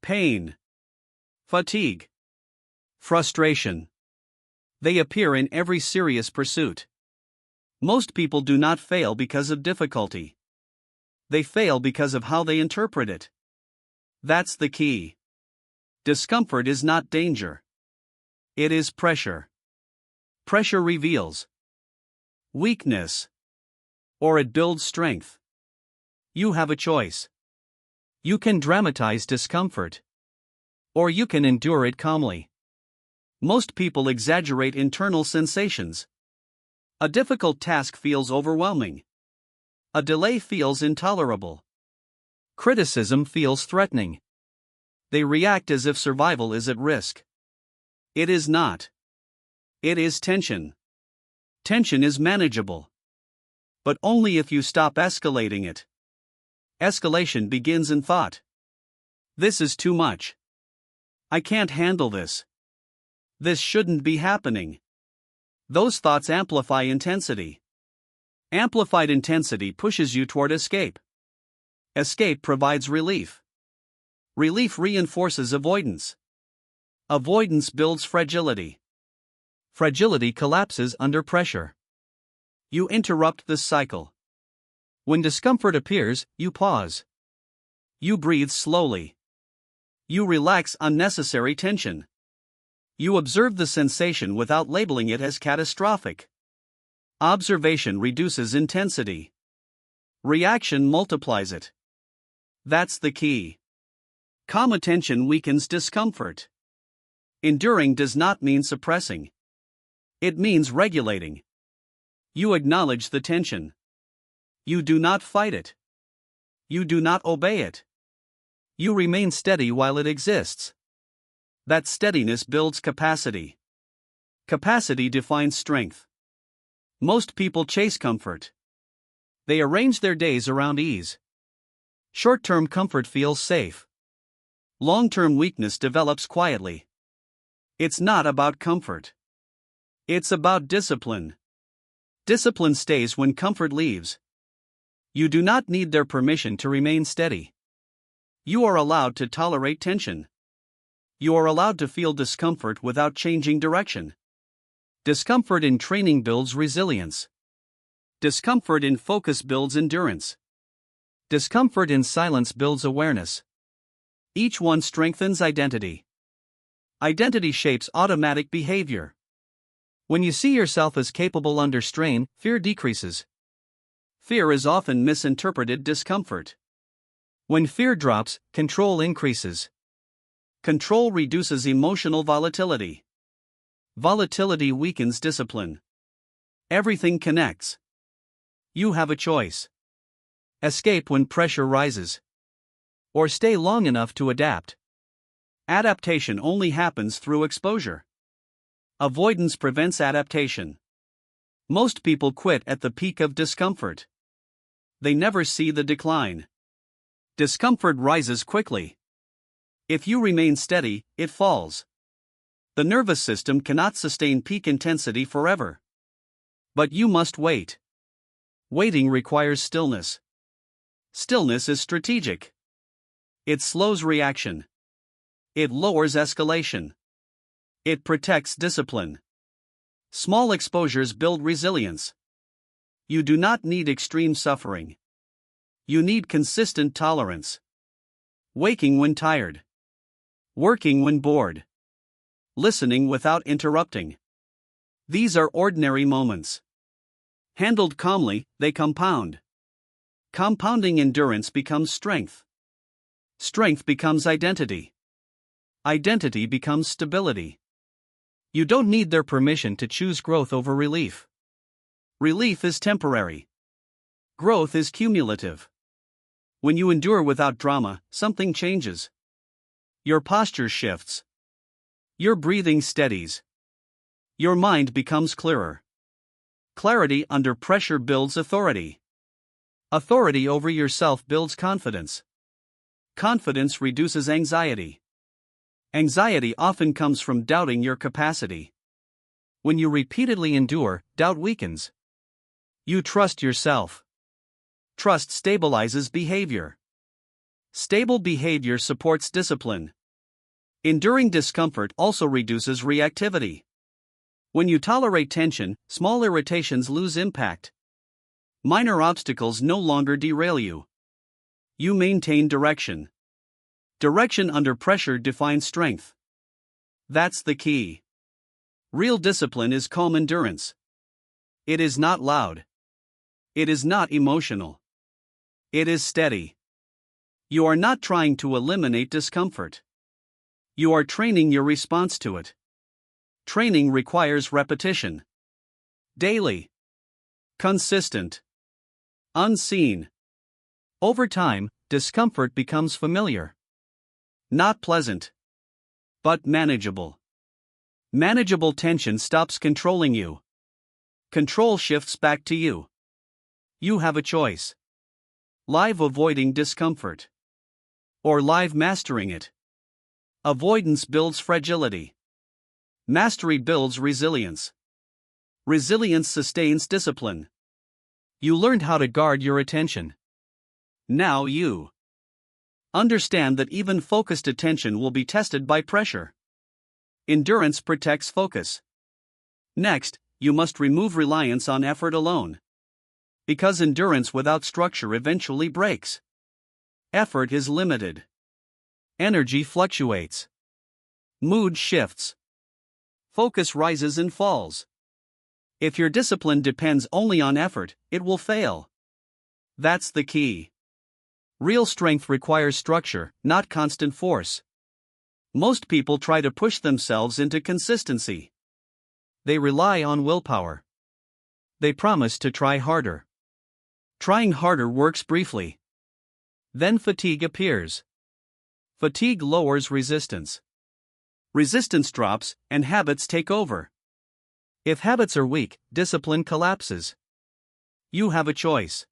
Pain. Fatigue. Frustration. They appear in every serious pursuit. Most people do not fail because of difficulty. They fail because of how they interpret it. That's the key. Discomfort is not danger. It is pressure. Pressure reveals weakness, or it builds strength. You have a choice. You can dramatize discomfort, or you can endure it calmly. Most people exaggerate internal sensations. A difficult task feels overwhelming. A delay feels intolerable. Criticism feels threatening. They react as if survival is at risk. It is not. It is tension. Tension is manageable. But only if you stop escalating it. Escalation begins in thought. This is too much. I can't handle this. This shouldn't be happening. Those thoughts amplify intensity. Amplified intensity pushes you toward escape. Escape provides relief. Relief reinforces avoidance. Avoidance builds fragility. Fragility collapses under pressure. You interrupt this cycle. When discomfort appears, you pause. You breathe slowly. You relax unnecessary tension. You observe the sensation without labeling it as catastrophic. Observation reduces intensity. Reaction multiplies it. That's the key. Calm attention weakens discomfort. Enduring does not mean suppressing. It means regulating. You acknowledge the tension. You do not fight it. You do not obey it. You remain steady while it exists. That steadiness builds capacity. Capacity defines strength. Most people chase comfort. They arrange their days around ease. Short-term comfort feels safe. Long-term weakness develops quietly. It's not about comfort. It's about discipline. Discipline stays when comfort leaves. You do not need their permission to remain steady. You are allowed to tolerate tension. You are allowed to feel discomfort without changing direction. Discomfort in training builds resilience. Discomfort in focus builds endurance. Discomfort in silence builds awareness. Each one strengthens identity. Identity shapes automatic behavior. When you see yourself as capable under strain, fear decreases. Fear is often misinterpreted discomfort. When fear drops, control increases. Control reduces emotional volatility. Volatility weakens discipline. Everything connects. You have a choice. Escape when pressure rises. Or stay long enough to adapt. Adaptation only happens through exposure. Avoidance prevents adaptation. Most people quit at the peak of discomfort. They never see the decline. Discomfort rises quickly. If you remain steady, it falls. The nervous system cannot sustain peak intensity forever. But you must wait. Waiting requires stillness. Stillness is strategic. It slows reaction. It lowers escalation. It protects discipline. Small exposures build resilience. You do not need extreme suffering. You need consistent tolerance. Waking when tired. Working when bored. Listening without interrupting. These are ordinary moments. Handled calmly, they compound. Compounding endurance becomes strength. Strength becomes identity. Identity becomes stability. You don't need their permission to choose growth over relief. Relief is temporary. Growth is cumulative. When you endure without drama, something changes. Your posture shifts. Your breathing steadies. Your mind becomes clearer. Clarity under pressure builds authority. Authority over yourself builds confidence. Confidence reduces anxiety. Anxiety often comes from doubting your capacity. When you repeatedly endure, doubt weakens. You trust yourself. Trust stabilizes behavior. Stable behavior supports discipline. Enduring discomfort also reduces reactivity. When you tolerate tension, small irritations lose impact. Minor obstacles no longer derail you. You maintain direction. Direction under pressure defines strength. That's the key. Real discipline is calm endurance. It is not loud. It is not emotional. It is steady. You are not trying to eliminate discomfort. You are training your response to it. Training requires repetition. Daily. Consistent. Unseen. Over time, discomfort becomes familiar. Not pleasant. But manageable. Manageable tension stops controlling you. Control shifts back to you. You have a choice. Live avoiding discomfort. Or live mastering it. Avoidance builds fragility. Mastery builds resilience. Resilience sustains discipline. You learned how to guard your attention. Now you understand that even focused attention will be tested by pressure. Endurance protects focus. Next, you must remove reliance on effort alone. Because endurance without structure eventually breaks. Effort is limited. Energy fluctuates. Mood shifts. Focus rises and falls. If your discipline depends only on effort, it will fail. That's the key. Real strength requires structure, not constant force. Most people try to push themselves into consistency. They rely on willpower. They promise to try harder. Trying harder works briefly. Then fatigue appears. Fatigue lowers resistance. Resistance drops, and habits take over. If habits are weak, discipline collapses. You have a choice.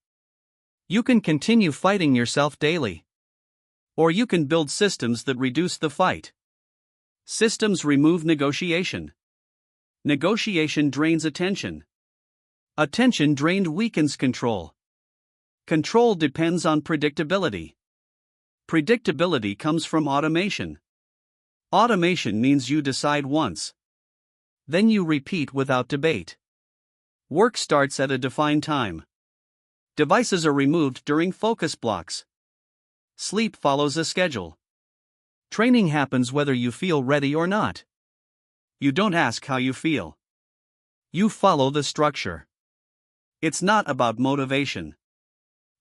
You can continue fighting yourself daily. Or you can build systems that reduce the fight. Systems remove negotiation. Negotiation drains attention. Attention drained weakens control. Control depends on predictability. Predictability comes from automation. Automation means you decide once. Then you repeat without debate. Work starts at a defined time. Devices are removed during focus blocks. Sleep follows a schedule. Training happens whether you feel ready or not. You don't ask how you feel. You follow the structure. It's not about motivation.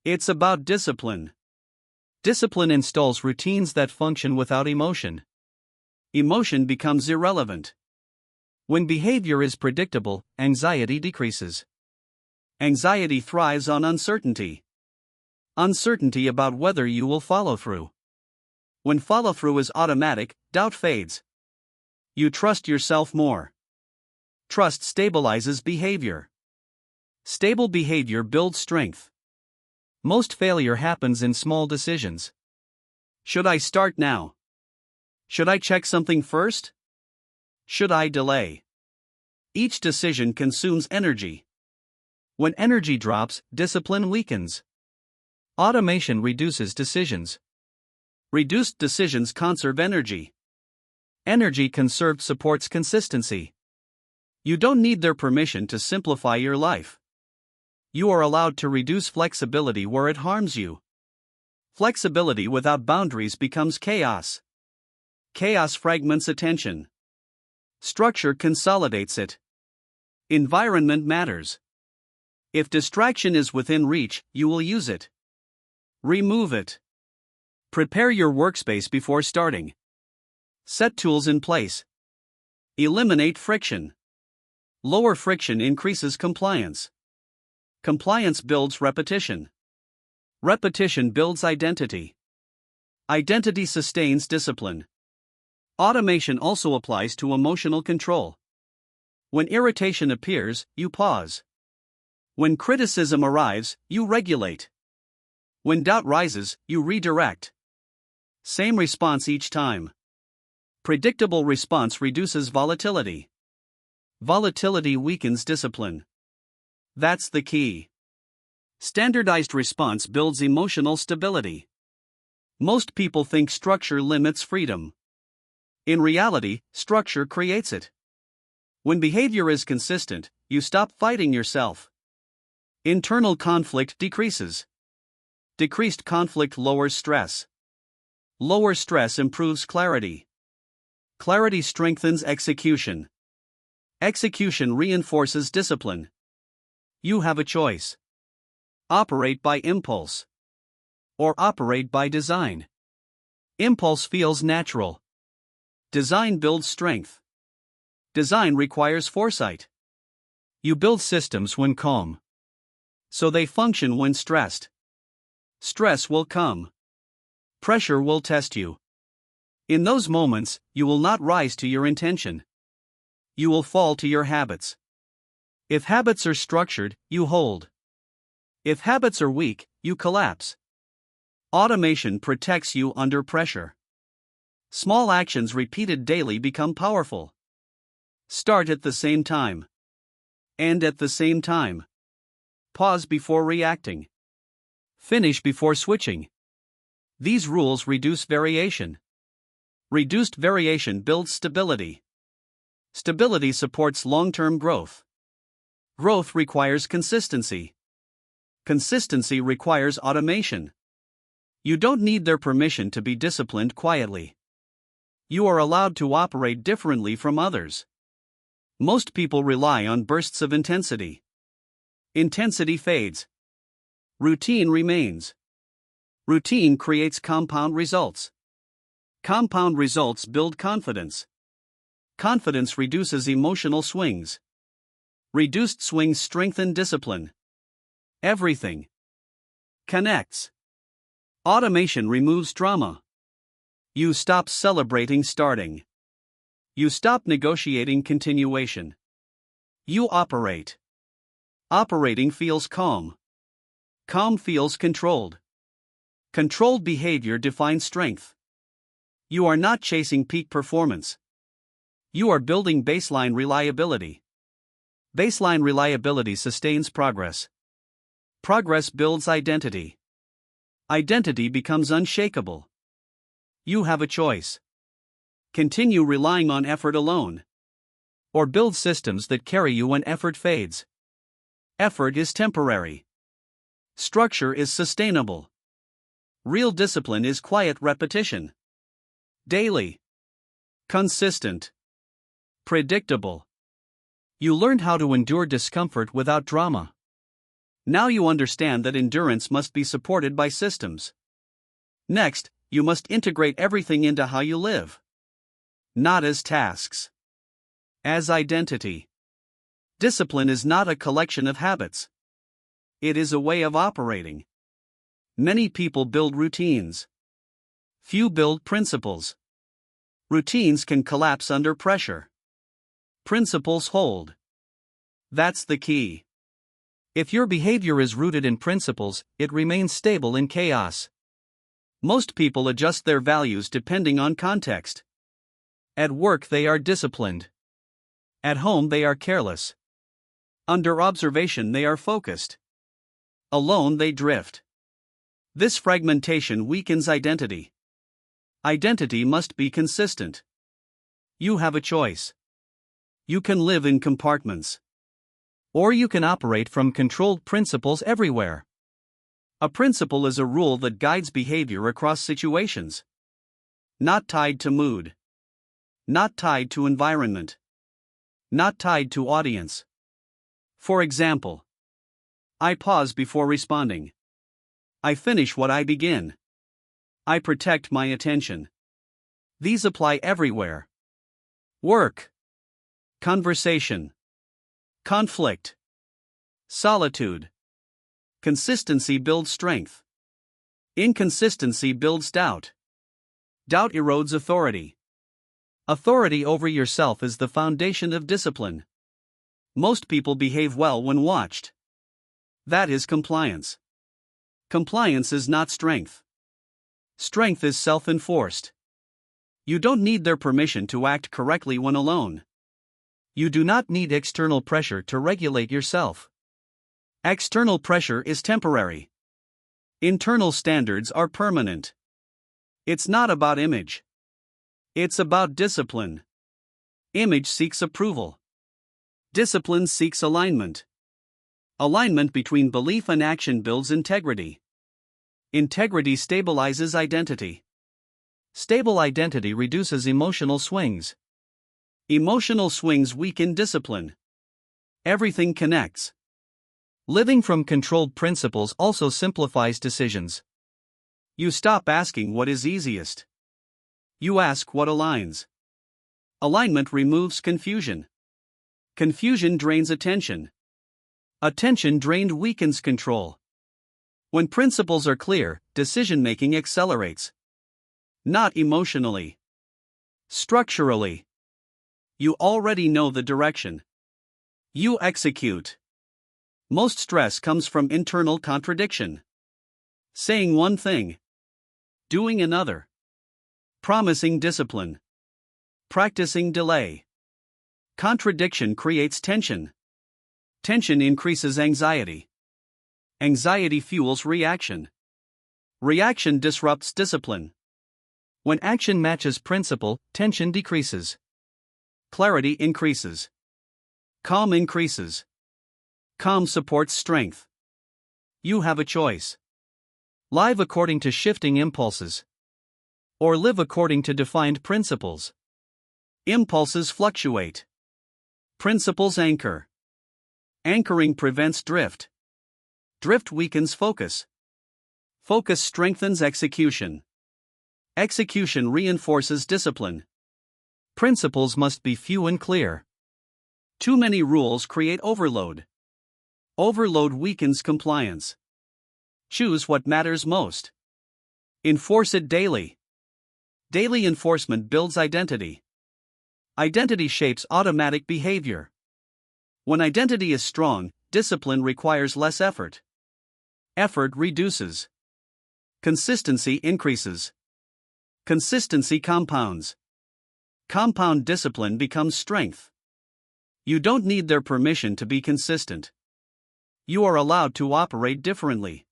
It's about discipline. Discipline installs routines that function without emotion. Emotion becomes irrelevant. When behavior is predictable, anxiety decreases. Anxiety thrives on uncertainty. Uncertainty about whether you will follow through. When follow-through is automatic, doubt fades. You trust yourself more. Trust stabilizes behavior. Stable behavior builds strength. Most failure happens in small decisions. Should I start now? Should I check something first? Should I delay? Each decision consumes energy. When energy drops, discipline weakens. Automation reduces decisions. Reduced decisions conserve energy. Energy conserved supports consistency. You don't need their permission to simplify your life. You are allowed to reduce flexibility where it harms you. Flexibility without boundaries becomes chaos. Chaos fragments attention. Structure consolidates it. Environment matters. If distraction is within reach, you will use it. Remove it. Prepare your workspace before starting. Set tools in place. Eliminate friction. Lower friction increases compliance. Compliance builds repetition. Repetition builds identity. Identity sustains discipline. Automation also applies to emotional control. When irritation appears, you pause. When criticism arrives, you regulate. When doubt rises, you redirect. Same response each time. Predictable response reduces volatility. Volatility weakens discipline. That's the key. Standardized response builds emotional stability. Most people think structure limits freedom. In reality, structure creates it. When behavior is consistent, you stop fighting yourself. Internal conflict decreases. Decreased conflict lowers stress. Lower stress improves clarity. Clarity strengthens execution. Execution reinforces discipline. You have a choice. Operate by impulse. Or operate by design. Impulse feels natural. Design builds strength. Design requires foresight. You build systems when calm, so they function when stressed. Stress will come. Pressure will test you. In those moments, you will not rise to your intention. You will fall to your habits. If habits are structured, you hold. If habits are weak, you collapse. Automation protects you under pressure. Small actions repeated daily become powerful. Start at the same time. End at the same time. Pause before reacting. Finish before switching. These rules reduce variation. Reduced variation builds stability. Stability supports long-term growth. Growth requires consistency. Consistency requires automation. You don't need their permission to be disciplined quietly. You are allowed to operate differently from others. Most people rely on bursts of intensity. Intensity fades. Routine remains. Routine creates compound results. Compound results build confidence. Confidence reduces emotional swings. Reduced swings strengthen discipline. Everything connects. Automation removes drama. You stop celebrating starting. You stop negotiating continuation. You operate. Operating feels calm. Calm feels controlled. Controlled behavior defines strength. You are not chasing peak performance. You are building baseline reliability. Baseline reliability sustains progress. Progress builds identity. Identity becomes unshakable. You have a choice. Continue relying on effort alone. Or build systems that carry you when effort fades. Effort is temporary. Structure is sustainable. Real discipline is quiet repetition. Daily. Consistent. Predictable. You learned how to endure discomfort without drama. Now you understand that endurance must be supported by systems. Next, you must integrate everything into how you live. Not as tasks. As identity. Discipline is not a collection of habits. It is a way of operating. Many people build routines. Few build principles. Routines can collapse under pressure. Principles hold. That's the key. If your behavior is rooted in principles, it remains stable in chaos. Most people adjust their values depending on context. At work they are disciplined. At home they are careless. Under observation they are focused. Alone they drift. This fragmentation weakens identity. Identity must be consistent. You have a choice. You can live in compartments. Or you can operate from controlled principles everywhere. A principle is a rule that guides behavior across situations. Not tied to mood. Not tied to environment. Not tied to audience. For example, I pause before responding. I finish what I begin. I protect my attention. These apply everywhere. Work, conversation, conflict, solitude. Consistency builds strength. Inconsistency builds doubt. Doubt erodes authority. Authority over yourself is the foundation of discipline. Most people behave well when watched. That is compliance. Compliance is not strength. Strength is self-enforced. You don't need their permission to act correctly when alone. You do not need external pressure to regulate yourself. External pressure is temporary. Internal standards are permanent. It's not about image. It's about discipline. Image seeks approval. Discipline seeks alignment. Alignment between belief and action builds integrity. Integrity stabilizes identity. Stable identity reduces emotional swings. Emotional swings weaken discipline. Everything connects. Living from controlled principles also simplifies decisions. You stop asking what is easiest. You ask what aligns. Alignment removes confusion. Confusion drains attention. Attention drained weakens control. When principles are clear, decision-making accelerates. Not emotionally. Structurally. You already know the direction. You execute. Most stress comes from internal contradiction. Saying one thing, doing another. Promising discipline, practicing delay. Contradiction creates tension. Tension increases anxiety. Anxiety fuels reaction. Reaction disrupts discipline. When action matches principle, tension decreases. Clarity increases. Calm increases. Calm supports strength. You have a choice. Live according to shifting impulses. Or live according to defined principles. Impulses fluctuate. Principles anchor. Anchoring prevents drift. Drift weakens focus. Focus strengthens execution. Execution reinforces discipline. Principles must be few and clear. Too many rules create overload. Overload weakens compliance. Choose what matters most. Enforce it daily. Daily enforcement builds identity. Identity shapes automatic behavior. When identity is strong, discipline requires less effort. Effort reduces. Consistency increases. Consistency compounds. Compound discipline becomes strength. You don't need their permission to be consistent. You are allowed to operate differently.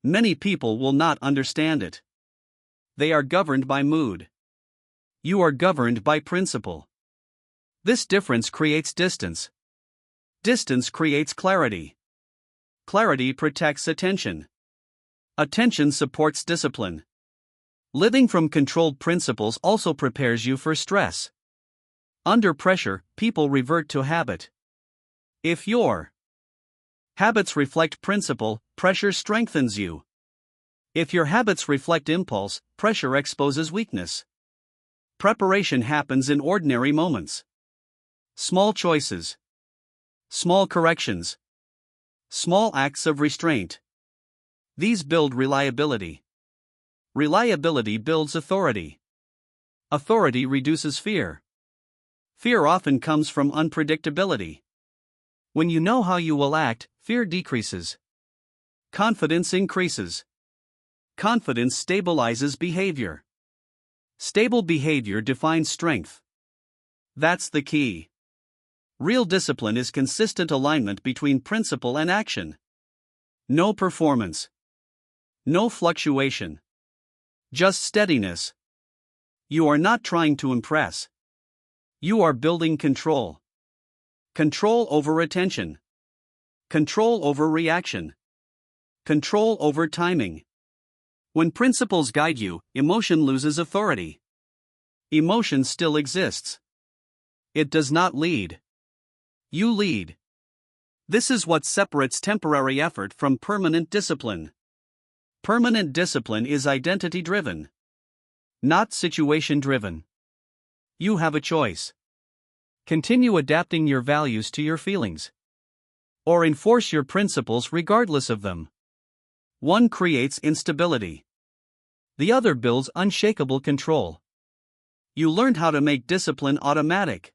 Many people will not understand it. They are governed by mood. You are governed by principle. This difference creates distance. Distance creates clarity. Clarity protects attention. Attention supports discipline. Living from controlled principles also prepares you for stress. Under pressure, people revert to habit. If your habits reflect principle, pressure strengthens you. If your habits reflect impulse, pressure exposes weakness. Preparation happens in ordinary moments. Small choices. Small corrections. Small acts of restraint. These build reliability. Reliability builds authority. Authority reduces fear. Fear often comes from unpredictability. When you know how you will act, fear decreases. Confidence increases. Confidence stabilizes behavior. Stable behavior defines strength. That's the key. Real discipline is consistent alignment between principle and action. No performance. No fluctuation. Just steadiness. You are not trying to impress. You are building control. Control over attention. Control over reaction. Control over timing. When principles guide you, emotion loses authority. Emotion still exists. It does not lead. You lead. This is what separates temporary effort from permanent discipline. Permanent discipline is identity-driven, not situation-driven. You have a choice. Continue adapting your values to your feelings, or enforce your principles regardless of them. One creates instability. The other builds unshakable control. You learned how to make discipline automatic.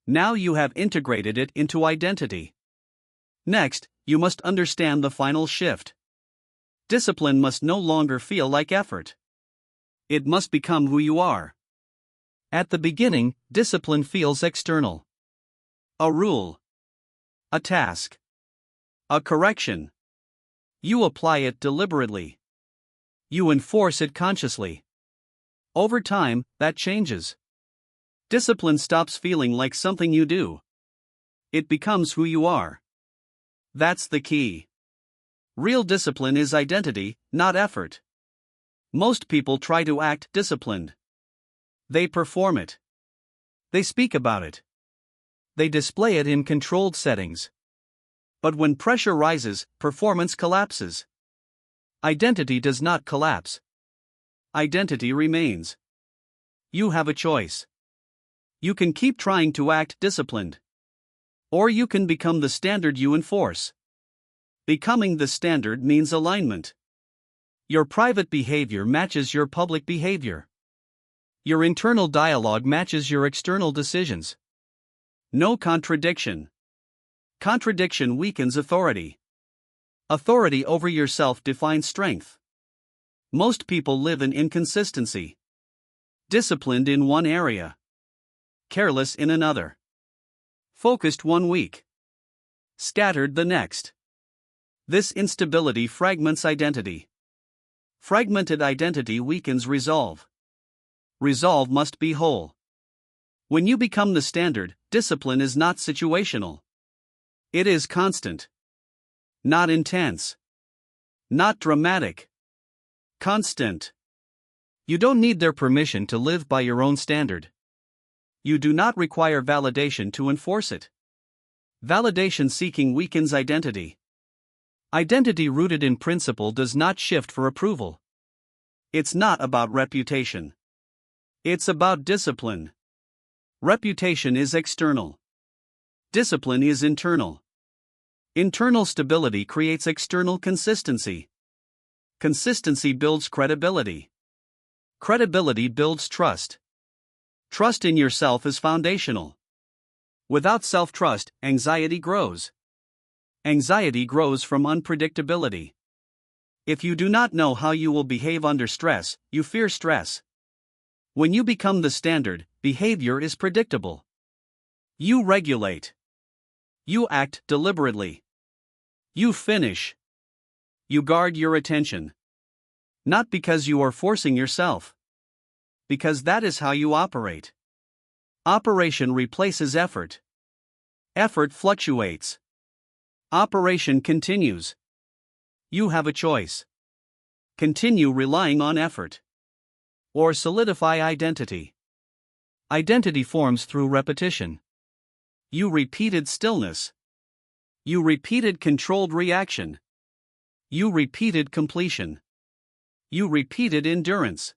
Now you have integrated it into identity. Next, you must understand the final shift. Discipline must no longer feel like effort. It must become who you are. At the beginning, discipline feels external. A rule. A task. A correction. You apply it deliberately. You enforce it consciously. Over time, that changes. Discipline stops feeling like something you do. It becomes who you are. That's the key. Real discipline is identity, not effort. Most people try to act disciplined. They perform it. They speak about it. They display it in controlled settings. But when pressure rises, performance collapses. Identity does not collapse. Identity remains. You have a choice. You can keep trying to act disciplined. Or you can become the standard you enforce. Becoming the standard means alignment. Your private behavior matches your public behavior. Your internal dialogue matches your external decisions. No contradiction. Contradiction weakens authority. Authority over yourself defines strength. Most people live in inconsistency. Disciplined in one area. Careless in another. Focused one week. Scattered the next. This instability fragments identity. Fragmented identity weakens resolve. Resolve must be whole. When you become the standard, discipline is not situational. It is constant. Not intense. Not dramatic. Constant. You don't need their permission to live by your own standard. You do not require validation to enforce it. Validation seeking weakens identity. Identity rooted in principle does not shift for approval. It's not about reputation. It's about discipline. Reputation is external. Discipline is internal. Internal stability creates external consistency. Consistency builds credibility. Credibility builds trust. Trust in yourself is foundational. Without self-trust, anxiety grows. Anxiety grows from unpredictability. If you do not know how you will behave under stress, you fear stress. When you become the standard, behavior is predictable. You regulate. You act deliberately. You finish. You guard your attention. Not because you are forcing yourself. Because that is how you operate. Operation replaces effort. Effort fluctuates. Operation continues. You have a choice. Continue relying on effort. Or solidify identity. Identity forms through repetition. You repeated stillness. You repeated controlled reaction. You repeated completion. You repeated endurance.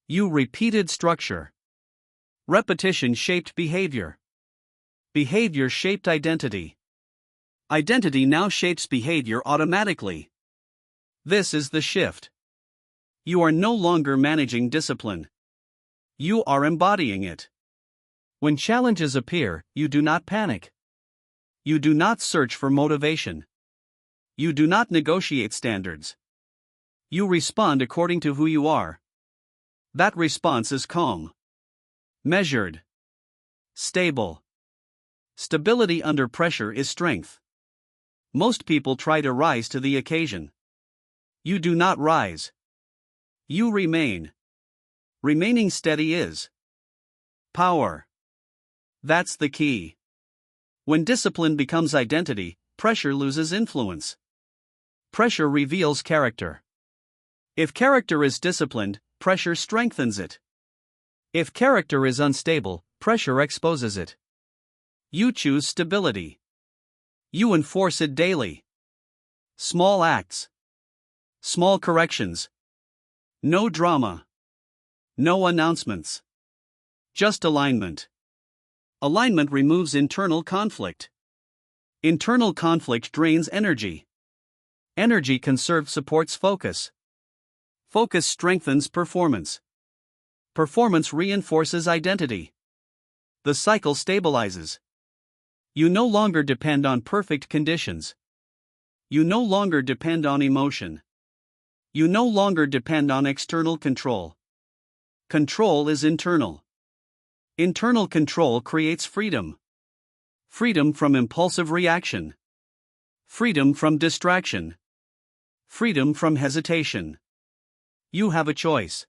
You repeated structure. Repetition shaped behavior. Behavior shaped identity. Identity now shapes behavior automatically. This is the shift. You are no longer managing discipline. You are embodying it. When challenges appear, you do not panic. You do not search for motivation. You do not negotiate standards. You respond according to who you are. That response is calm. Measured. Stable. Stability under pressure is strength. Most people try to rise to the occasion. You do not rise. You remain. Remaining steady is power. That's the key. When discipline becomes identity, pressure loses influence. Pressure reveals character. If character is disciplined, pressure strengthens it. If character is unstable, pressure exposes it. You choose stability. You enforce it daily. Small acts. Small corrections. No drama. No announcements. Just alignment. Alignment removes internal conflict. Internal conflict drains energy. Energy conserved supports focus. Focus strengthens performance. Performance reinforces identity. The cycle stabilizes. You no longer depend on perfect conditions. You no longer depend on emotion. You no longer depend on external control. Control is internal. Internal control creates freedom. Freedom from impulsive reaction. Freedom from distraction. Freedom from hesitation. You have a choice.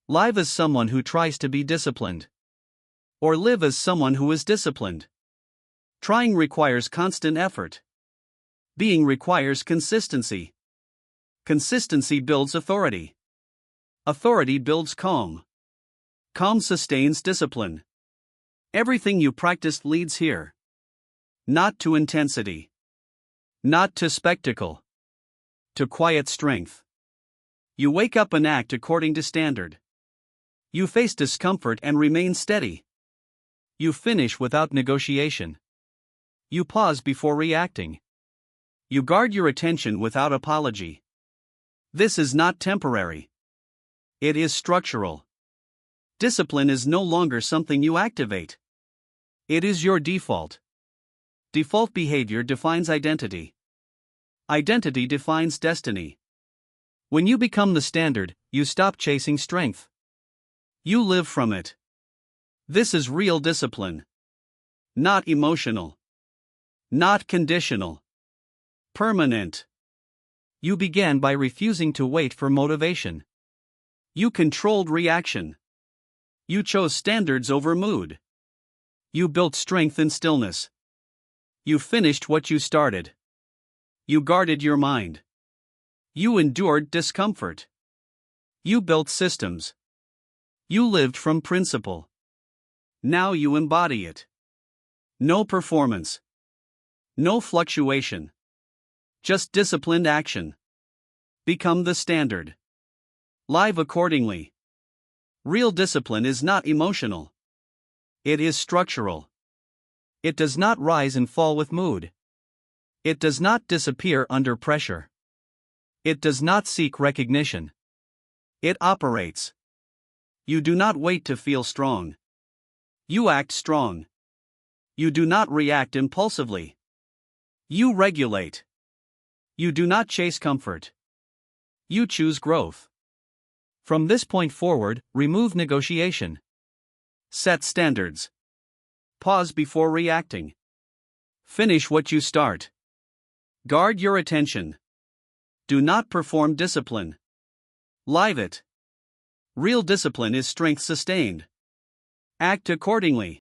Live as someone who tries to be disciplined. Or live as someone who is disciplined. Trying requires constant effort. Being requires consistency. Consistency builds authority. Authority builds calm. Calm sustains discipline. Everything you practice leads here. Not to intensity. Not to spectacle. To quiet strength. You wake up and act according to standard. You face discomfort and remain steady. You finish without negotiation. You pause before reacting. You guard your attention without apology. This is not temporary. It is structural. Discipline is no longer something you activate. It is your default. Default behavior defines identity. Identity defines destiny. When you become the standard, you stop chasing strength. You live from it. This is real discipline. Not emotional. Not conditional. Permanent. You began by refusing to wait for motivation. You controlled reaction. You chose standards over mood. You built strength in stillness. You finished what you started. You guarded your mind. You endured discomfort. You built systems. You lived from principle. Now you embody it. No performance. No fluctuation. Just disciplined action. Become the standard. Live accordingly. Real discipline is not emotional. It is structural. It does not rise and fall with mood. It does not disappear under pressure. It does not seek recognition. It operates. You do not wait to feel strong. You act strong. You do not react impulsively. You regulate. You do not chase comfort. You choose growth. From this point forward, remove negotiation. Set standards. Pause before reacting. Finish what you start. Guard your attention. Do not perform discipline. Live it. Real discipline is strength sustained. Act accordingly.